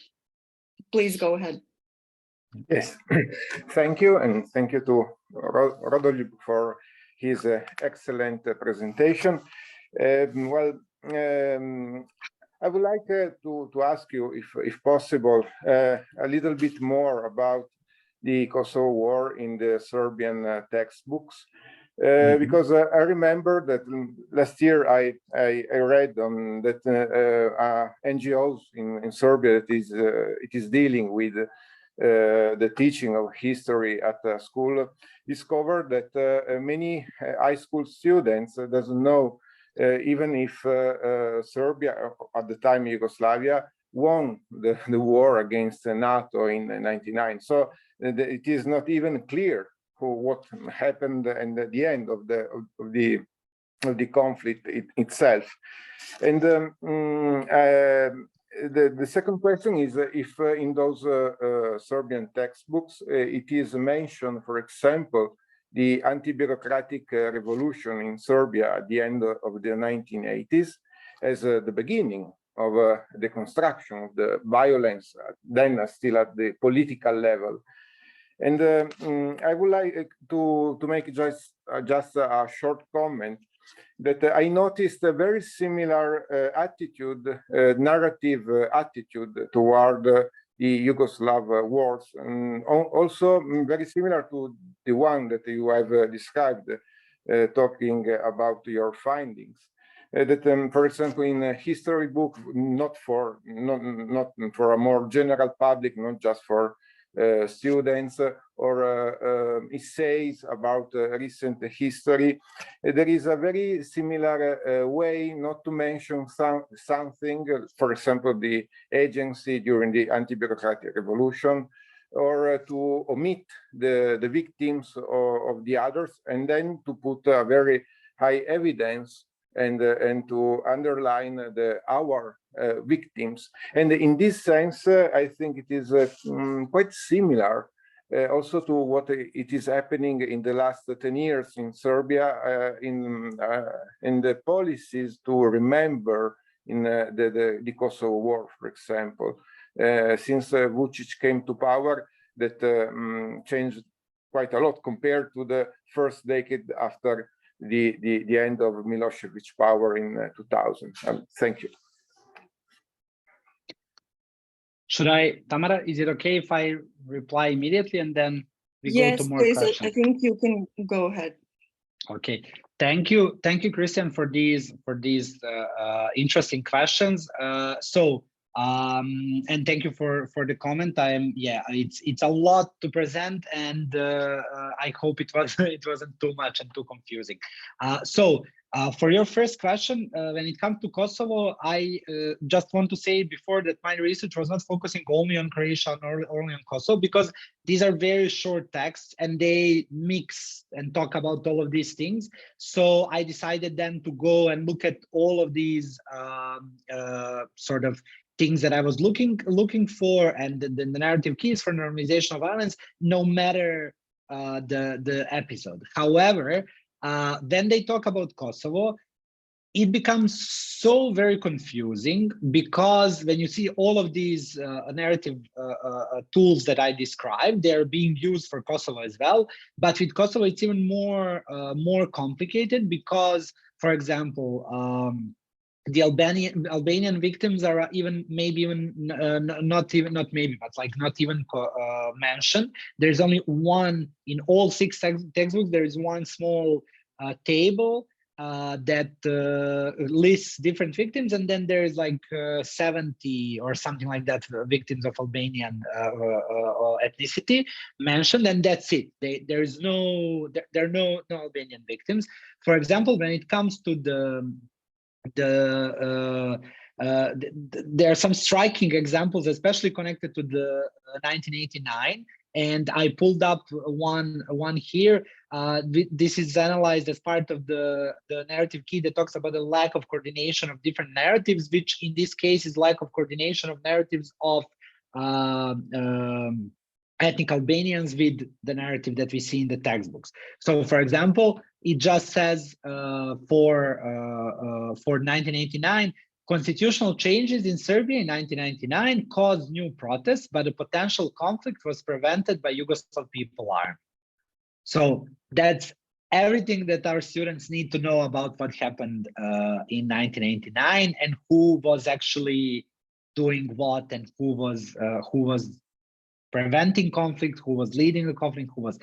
Please go ahead. Yes, thank you, and thank you to Rodoljub for his excellent presentation. I would like to ask you, if possible, a little bit more about the Kosovo War in the Serbian textbooks, because I remember that last year I read on that NGOs in Serbia it is dealing with the teaching of history at the school discovered that many high school students doesn't know even if Serbia, at the time Yugoslavia, won the war against NATO in '99. So it is not even clear what happened at the end of the conflict itself. And the second question is if in those Serbian textbooks it is mentioned, for example, the anti-bureaucratic revolution in Serbia at the end of the 1980s as the beginning of the construction of the violence, then still at the political level. And I would like to make just a short comment that I noticed a very similar narrative attitude toward the Yugoslav wars, and also very similar to the one that you have described, talking about your findings. That, for example, in a history book, not for a more general public, not just for students or essays about recent history, there is a very similar way not to mention something, for example, the agency during the anti-bureaucratic revolution, or to omit the victims of the others, and then to put a very high evidence and to underline our victims. And in this sense, I think it is quite similar also to what it is happening in the last 10 years in Serbia in the policies to remember in the Kosovo War, for example. Since Vučić came to power, that changed quite a lot compared to the first decade after the end of Milosevic's power in 2000. Thank you. Should I, Tamara, is it okay if I reply immediately and then we go to more questions? Yes, please. I think you can go ahead. Okay, thank you, Christian, for these interesting questions. And thank you for the comment. It's a lot to present, and I hope it wasn't too much and too confusing. For your first question, when it comes to Kosovo, I just want to say before that my research was not focusing only on Croatia or only on Kosovo, because these are very short texts and they mix and talk about all of these things. So I decided then to go and look at all of these sort of things that I was looking for, and the narrative keys for normalization of violence, no matter the episode. However, then they talk about Kosovo, it becomes so very confusing, because when you see all of these narrative tools that I described, they're being used for Kosovo as well. But with Kosovo, it's even more complicated, because, for example, the Albanian victims are not even mentioned. There's only one in all 6 textbooks. There is one small table that lists different victims, and then there's like 70 or something like that victims of Albanian ethnicity mentioned, and that's it. There are no Albanian victims. For example, when it comes to there are some striking examples, especially connected to the 1989, and I pulled up one here. This is analyzed as part of the narrative key that talks about the lack of coordination of different narratives, which in this case is lack of coordination of narratives of ethnic Albanians with the narrative that we see in the textbooks. So, for example, it just says for 1989, constitutional changes in Serbia in 1999 caused new protests, but a potential conflict was prevented by Yugoslav People Army. So that's everything that our students need to know about what happened in 1989 and who was actually doing what and who was preventing conflict, who was leading the conflict, who was.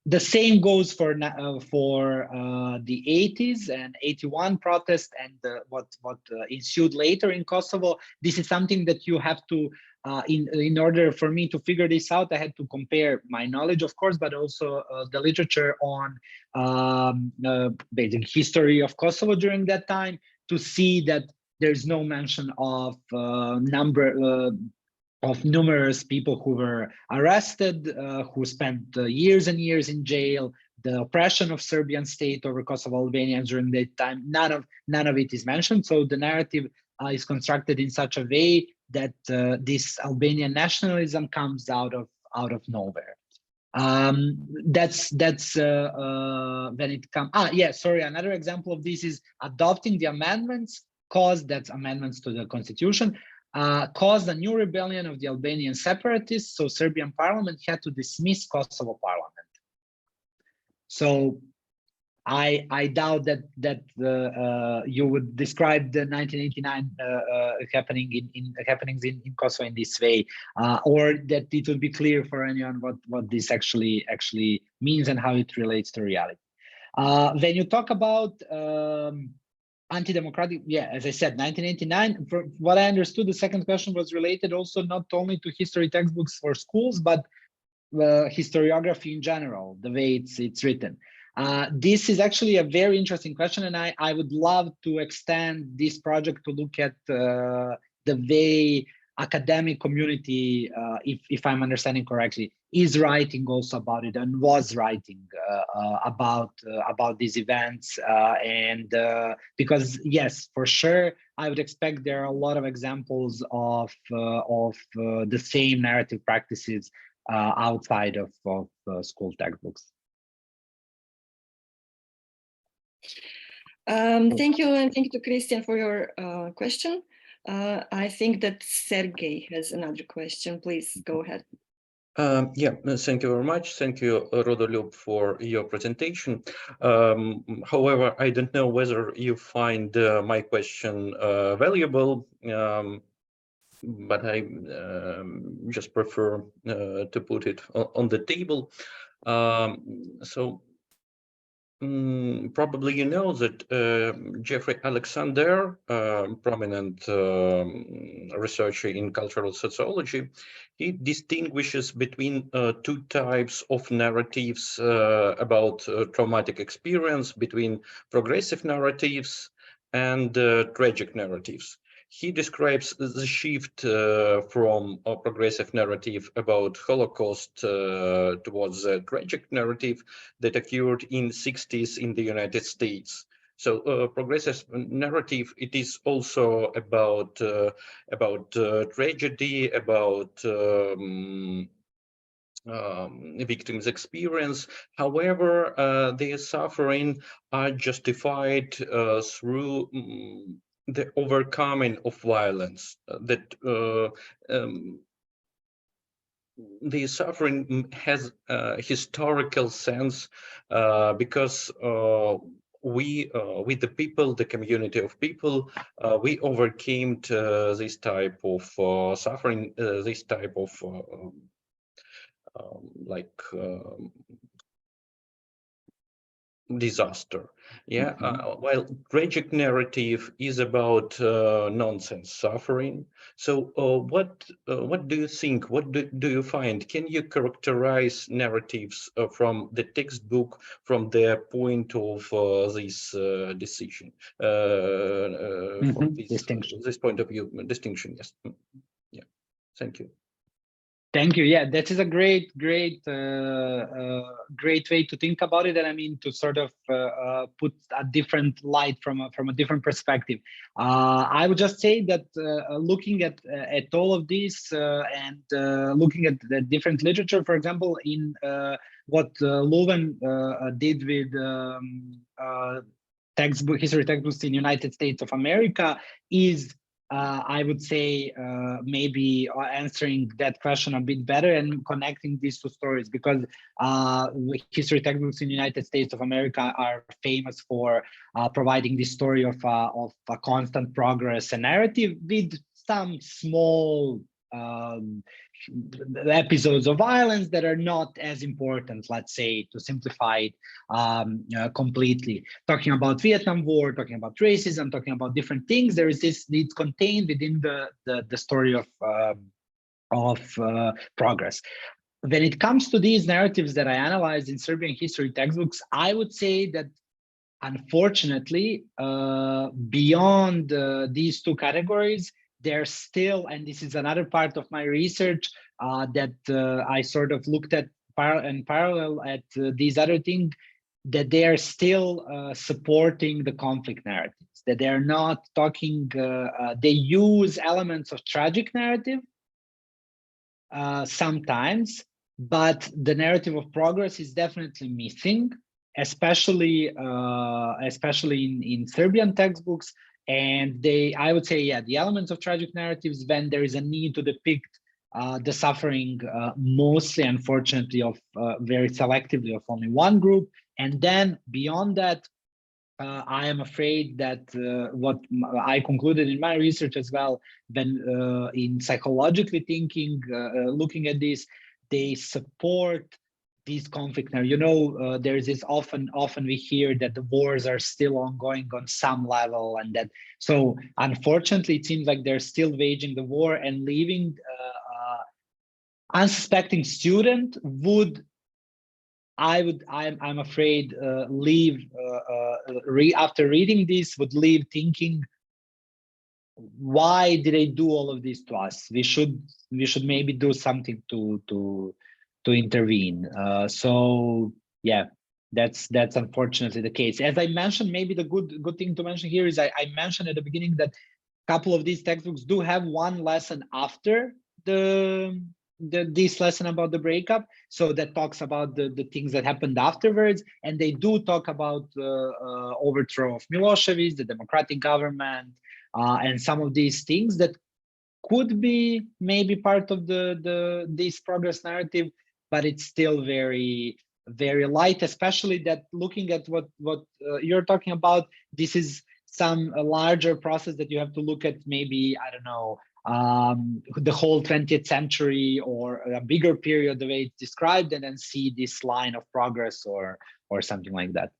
The same goes for the 80s and 81 protest and what ensued later in Kosovo. This is something that you have to, in order for me to figure this out, I had to compare my knowledge, of course, but also the literature on basic history of Kosovo during that time to see that there's no mention of numerous people who were arrested, who spent years and years in jail, the oppression of Serbian state over Kosovo Albanians during that time. None of it is mentioned. So the narrative is constructed in such a way that this Albanian nationalism comes out of nowhere. That's when it comes. Another example of this is adopting the amendments that's amendments to the constitution. Caused a new rebellion of the Albanian separatists, so Serbian parliament had to dismiss Kosovo parliament. So I doubt that you would describe the 1989 happenings in Kosovo in this way, or that it would be clear for anyone what this actually means and how it relates to reality. When you talk about anti-democratic, as I said, 1989, from what I understood, the second question was related also not only to history textbooks for schools, but historiography in general, the way it's written. This is actually a very interesting question, and I would love to extend this project to look at the way academic community, if I'm understanding correctly, is writing also about it and was writing about these events. Because yes, for sure, I would expect there are a lot of examples of the same narrative practices outside of school textbooks. Thank you, and thank you to Christian for your question. I think that Sergey has another question. Please go ahead. Thank you very much. Thank you, Rodoljub, for your presentation. However, I don't know whether you find my question valuable, but I just prefer to put it on the table. Probably you know that Jeffrey Alexander, prominent researcher in cultural sociology, he distinguishes between two types of narratives about traumatic experience, between progressive narratives and tragic narratives. He describes the shift from a progressive narrative about Holocaust towards a tragic narrative that occurred in 60s in the United States. So progressive narrative, it is also about tragedy, about victims' experience. However, their suffering are justified through the overcoming of violence, that the suffering has a historical sense because we, with the people, the community of people, we overcame this type of suffering, this type of disaster. While tragic narrative is about nonsense suffering. So what do you think, what do you find? Can you characterize narratives from the textbook from the point of this decision, from this point of view, distinction? Yes. Thank you. Thank you. Yeah, that is a great way to think about it, and I mean to sort of put a different light from a different perspective. I would just say that looking at all of this and looking at the different literature, for example, in what Leuven did with history textbooks in United States of America, is I would say maybe answering that question a bit better and connecting these two stories, because history textbooks in the United States of America are famous for providing this story of a constant progress and narrative with some small episodes of violence that are not as important, let's say, to simplify it completely. Talking about Vietnam War, talking about racism, talking about different things, there is this, it's contained within the story of progress. When it comes to these narratives that I analyzed in Serbian history textbooks, I would say that unfortunately, beyond these two categories, there's still, and this is another part of my research that I sort of looked at in parallel at these other things, that they are still supporting the conflict narratives, that they're not talking, they use elements of tragic narrative sometimes, but the narrative of progress is definitely missing, especially in Serbian textbooks. And I would say, yeah, the elements of tragic narratives, when there is a need to depict the suffering, mostly, unfortunately, of very selectively of only one group. And then beyond that, I am afraid that what I concluded in my research as well, when in psychologically thinking, looking at this, they support these conflicts. Now, you know, there is this often we hear that the wars are still ongoing on some level, and that, so unfortunately it seems like they're still waging the war, and leaving unsuspecting student would, I'm afraid, leave after reading this, would leave thinking, why did they do all of this to us? We should maybe do something to intervene. So yeah, that's unfortunately the case. As I mentioned, maybe the good thing to mention here is I mentioned at the beginning that a couple of these textbooks do have one lesson after this lesson about the breakup, so that talks about the things that happened afterwards, and they do talk about overthrow of Milosevic, the democratic government, and some of these things that could be maybe part of this progress narrative, but it's still very, very light, especially that looking at what you're talking about, this is some larger process that you have to look at, maybe, I don't know, the whole 20th century or a bigger period, the way it's described, and then see this line of progress or something like that.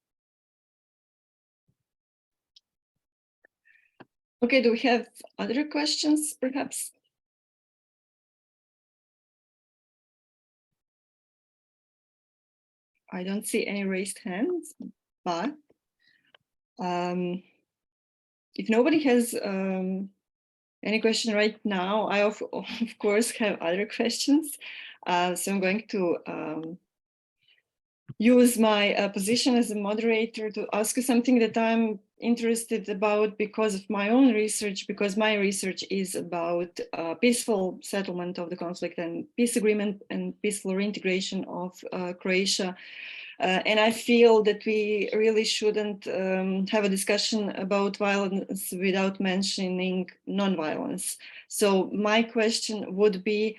Okay, do we have other questions, perhaps? I don't see any raised hands, but if nobody has any question right now, I of course have other questions. So I'm going to use my position as a moderator to ask you something that I'm interested about because of my own research, because my research is about peaceful settlement of the conflict and peace agreement and peaceful reintegration of Croatia. And I feel that we really shouldn't have a discussion about violence without mentioning non-violence. So my question would be,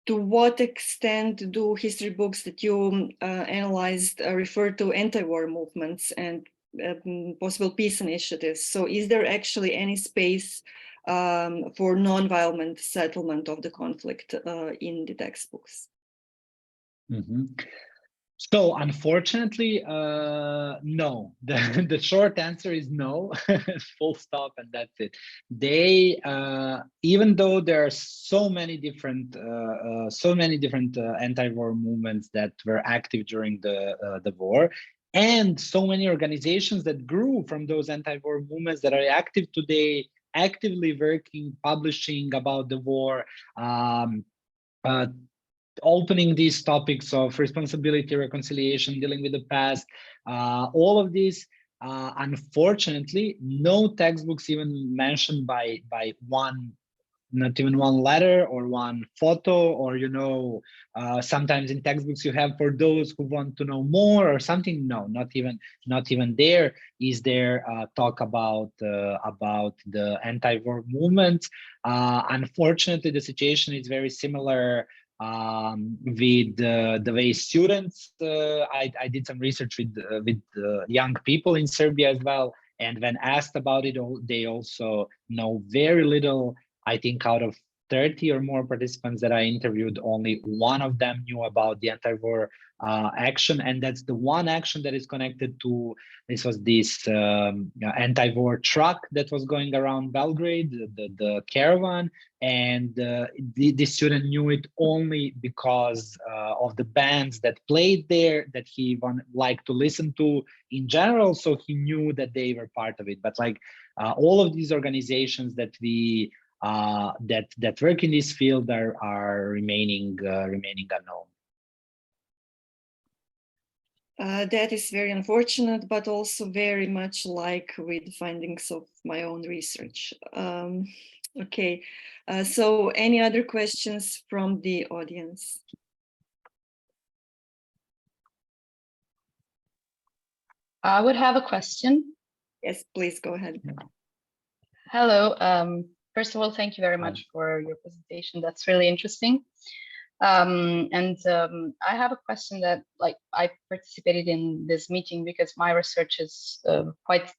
to what extent do history books that you analyzed refer to anti-war movements and possible peace initiatives? So is there actually any space for non-violent settlement of the conflict in the textbooks? Mm-hmm. So unfortunately, no. The short answer is no, full stop, and that's it. They, even though there are so many different anti-war movements that were active during the war, and so many organizations that grew from those anti-war movements that are active today, actively working, publishing about the war, opening these topics of responsibility, reconciliation, dealing with the past, all of these, unfortunately, no textbooks even mentioned by one one letter or one photo, or sometimes in textbooks you have for those who want to know more or something. No, not even there is there talk about the anti-war movement. Unfortunately, the situation is very similar with the way students. I did some research with young people in Serbia as well, and when asked about it, they also know very little. I think out of 30 or more participants that I interviewed, only one of them knew about the anti-war action, and that's the one action that is connected to this anti-war truck that was going around Belgrade, the caravan, and the student knew it only because of the bands that played there that he liked to listen to in general, so he knew that they were part of it. But like all of these organizations that we that work in this field are remaining unknown. That is very unfortunate, but also very much like with findings of my own research. Okay, so any other questions from the audience? I would have a question. Yes, please go ahead. Hello. First of all, thank you very much for your presentation. That's really interesting. I have a question that, like, I participated in this meeting because my research is quite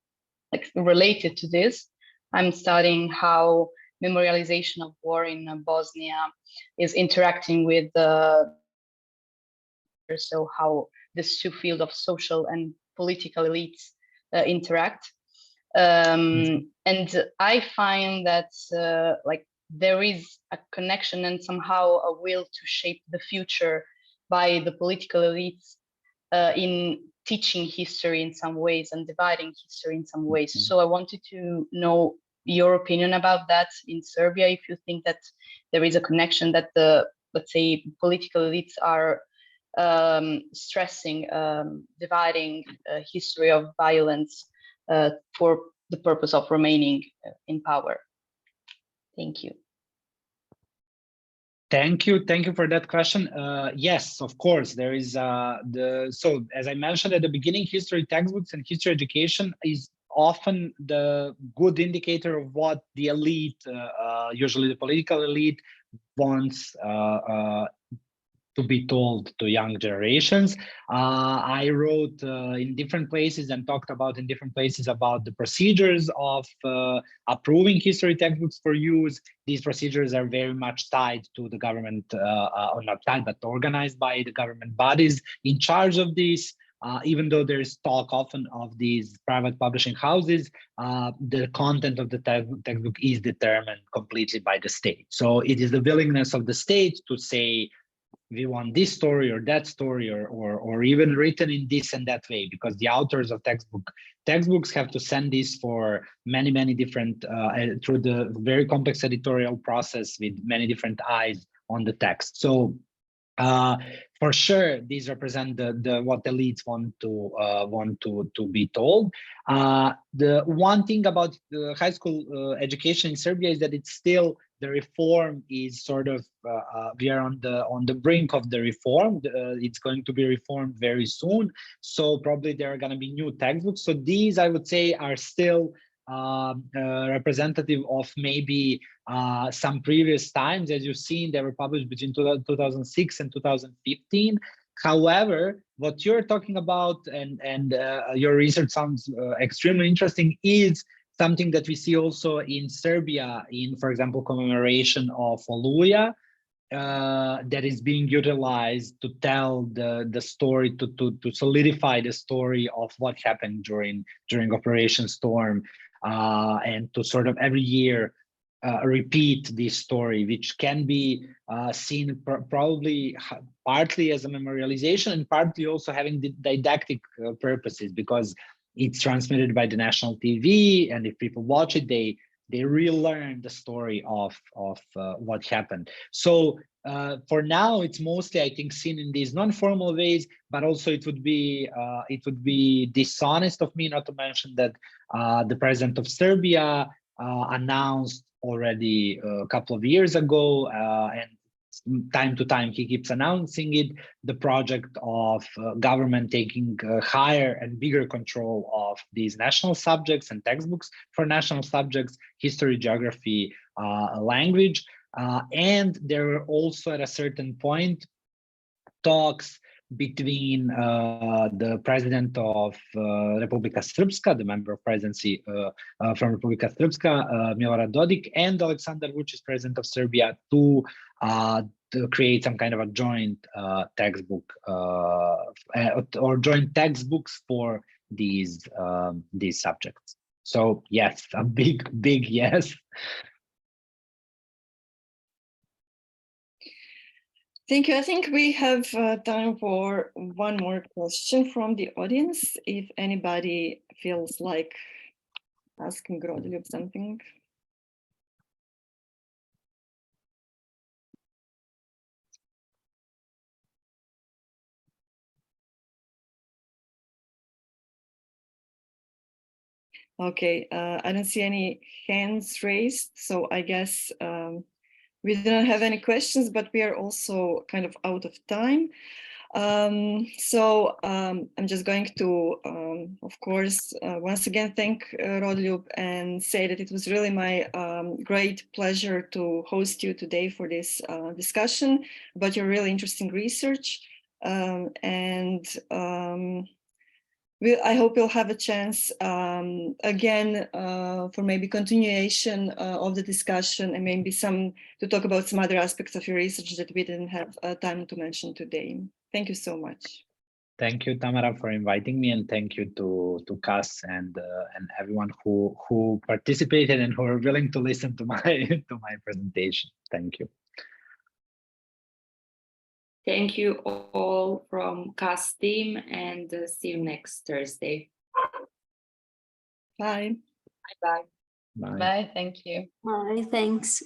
related to this. I'm studying how memorialization of war in Bosnia is interacting with so how these two fields of social and political elites interact. And I find that like there is a connection and somehow a will to shape the future by the political elites in teaching history in some ways and dividing history in some ways. So I wanted to know your opinion about that in Serbia, if you think that there is a connection that the, let's say, political elites are stressing dividing history of violence for the purpose of remaining in power. Thank you. Thank you for that question. Yes, of course, there is so as I mentioned at the beginning, history textbooks and history education is often the good indicator of what the elite, usually the political elite, wants to be told to young generations. I wrote in different places and talked about in different places about the procedures of approving history textbooks for use. These procedures are very much tied to the government, or not tied, but organized by the government bodies in charge of this. Even though there is talk often of these private publishing houses, the content of the textbook is determined completely by the state. So it is the willingness of the state to say, we want this story or that story, or even written in this and that way, because the authors of textbooks have to send this for many different through the very complex editorial process with many different eyes on the text. So for sure, these represent the what elites want to be told. The one thing about the high school education in Serbia is that it's still, the reform is sort of we are on the brink of the reform. It's going to be reformed very soon, so probably there are going to be new textbooks. So these, I would say, are still representative of maybe some previous times. As you've seen, they were published between 2006 and 2015. However, what you're talking about and your research sounds extremely interesting is something that we see also in Serbia in, for example, commemoration of Oluja, that is being utilized to tell the story, to solidify the story of what happened during Operation Storm, and to sort of every year repeat this story, which can be seen probably partly as a memorialization and partly also having the didactic purposes, because it's transmitted by the national TV, and if people watch it, they relearn the story of what happened. So for now, it's mostly, I think, seen in these non-formal ways, but also it would be dishonest of me not to mention that the president of Serbia announced already a couple of years ago, and time to time he keeps announcing it, the project of government taking higher and bigger control of these national subjects and textbooks for national subjects, history, geography, language. And there were also at a certain point talks between the president of Republika Srpska, the member of presidency from Republika Srpska, Milorad Dodik, and Aleksandar Vučić, president of Serbia, to create some kind of a joint textbook or joint textbooks for these subjects. So yes, a big yes. Thank you. I think we have time for one more question from the audience. If anybody feels like asking Rodoljub something. Okay, I don't see any hands raised, so I guess we don't have any questions, but we are also kind of out of time. So I'm just going to, of course, once again thank Rodoljub and say that it was really my great pleasure to host you today for this discussion about your really interesting research. I hope we'll have a chance again for maybe continuation of the discussion and maybe to talk about some other aspects of your research that we didn't have time to mention today. Thank you so much. Thank you, Tamara, for inviting me, and thank you to CAS and everyone who participated and who are willing to listen to my presentation. Thank you. Thank you all from CAS team, and see you next Thursday. Bye. Bye. Bye. Bye. Thank you. Bye. Thanks.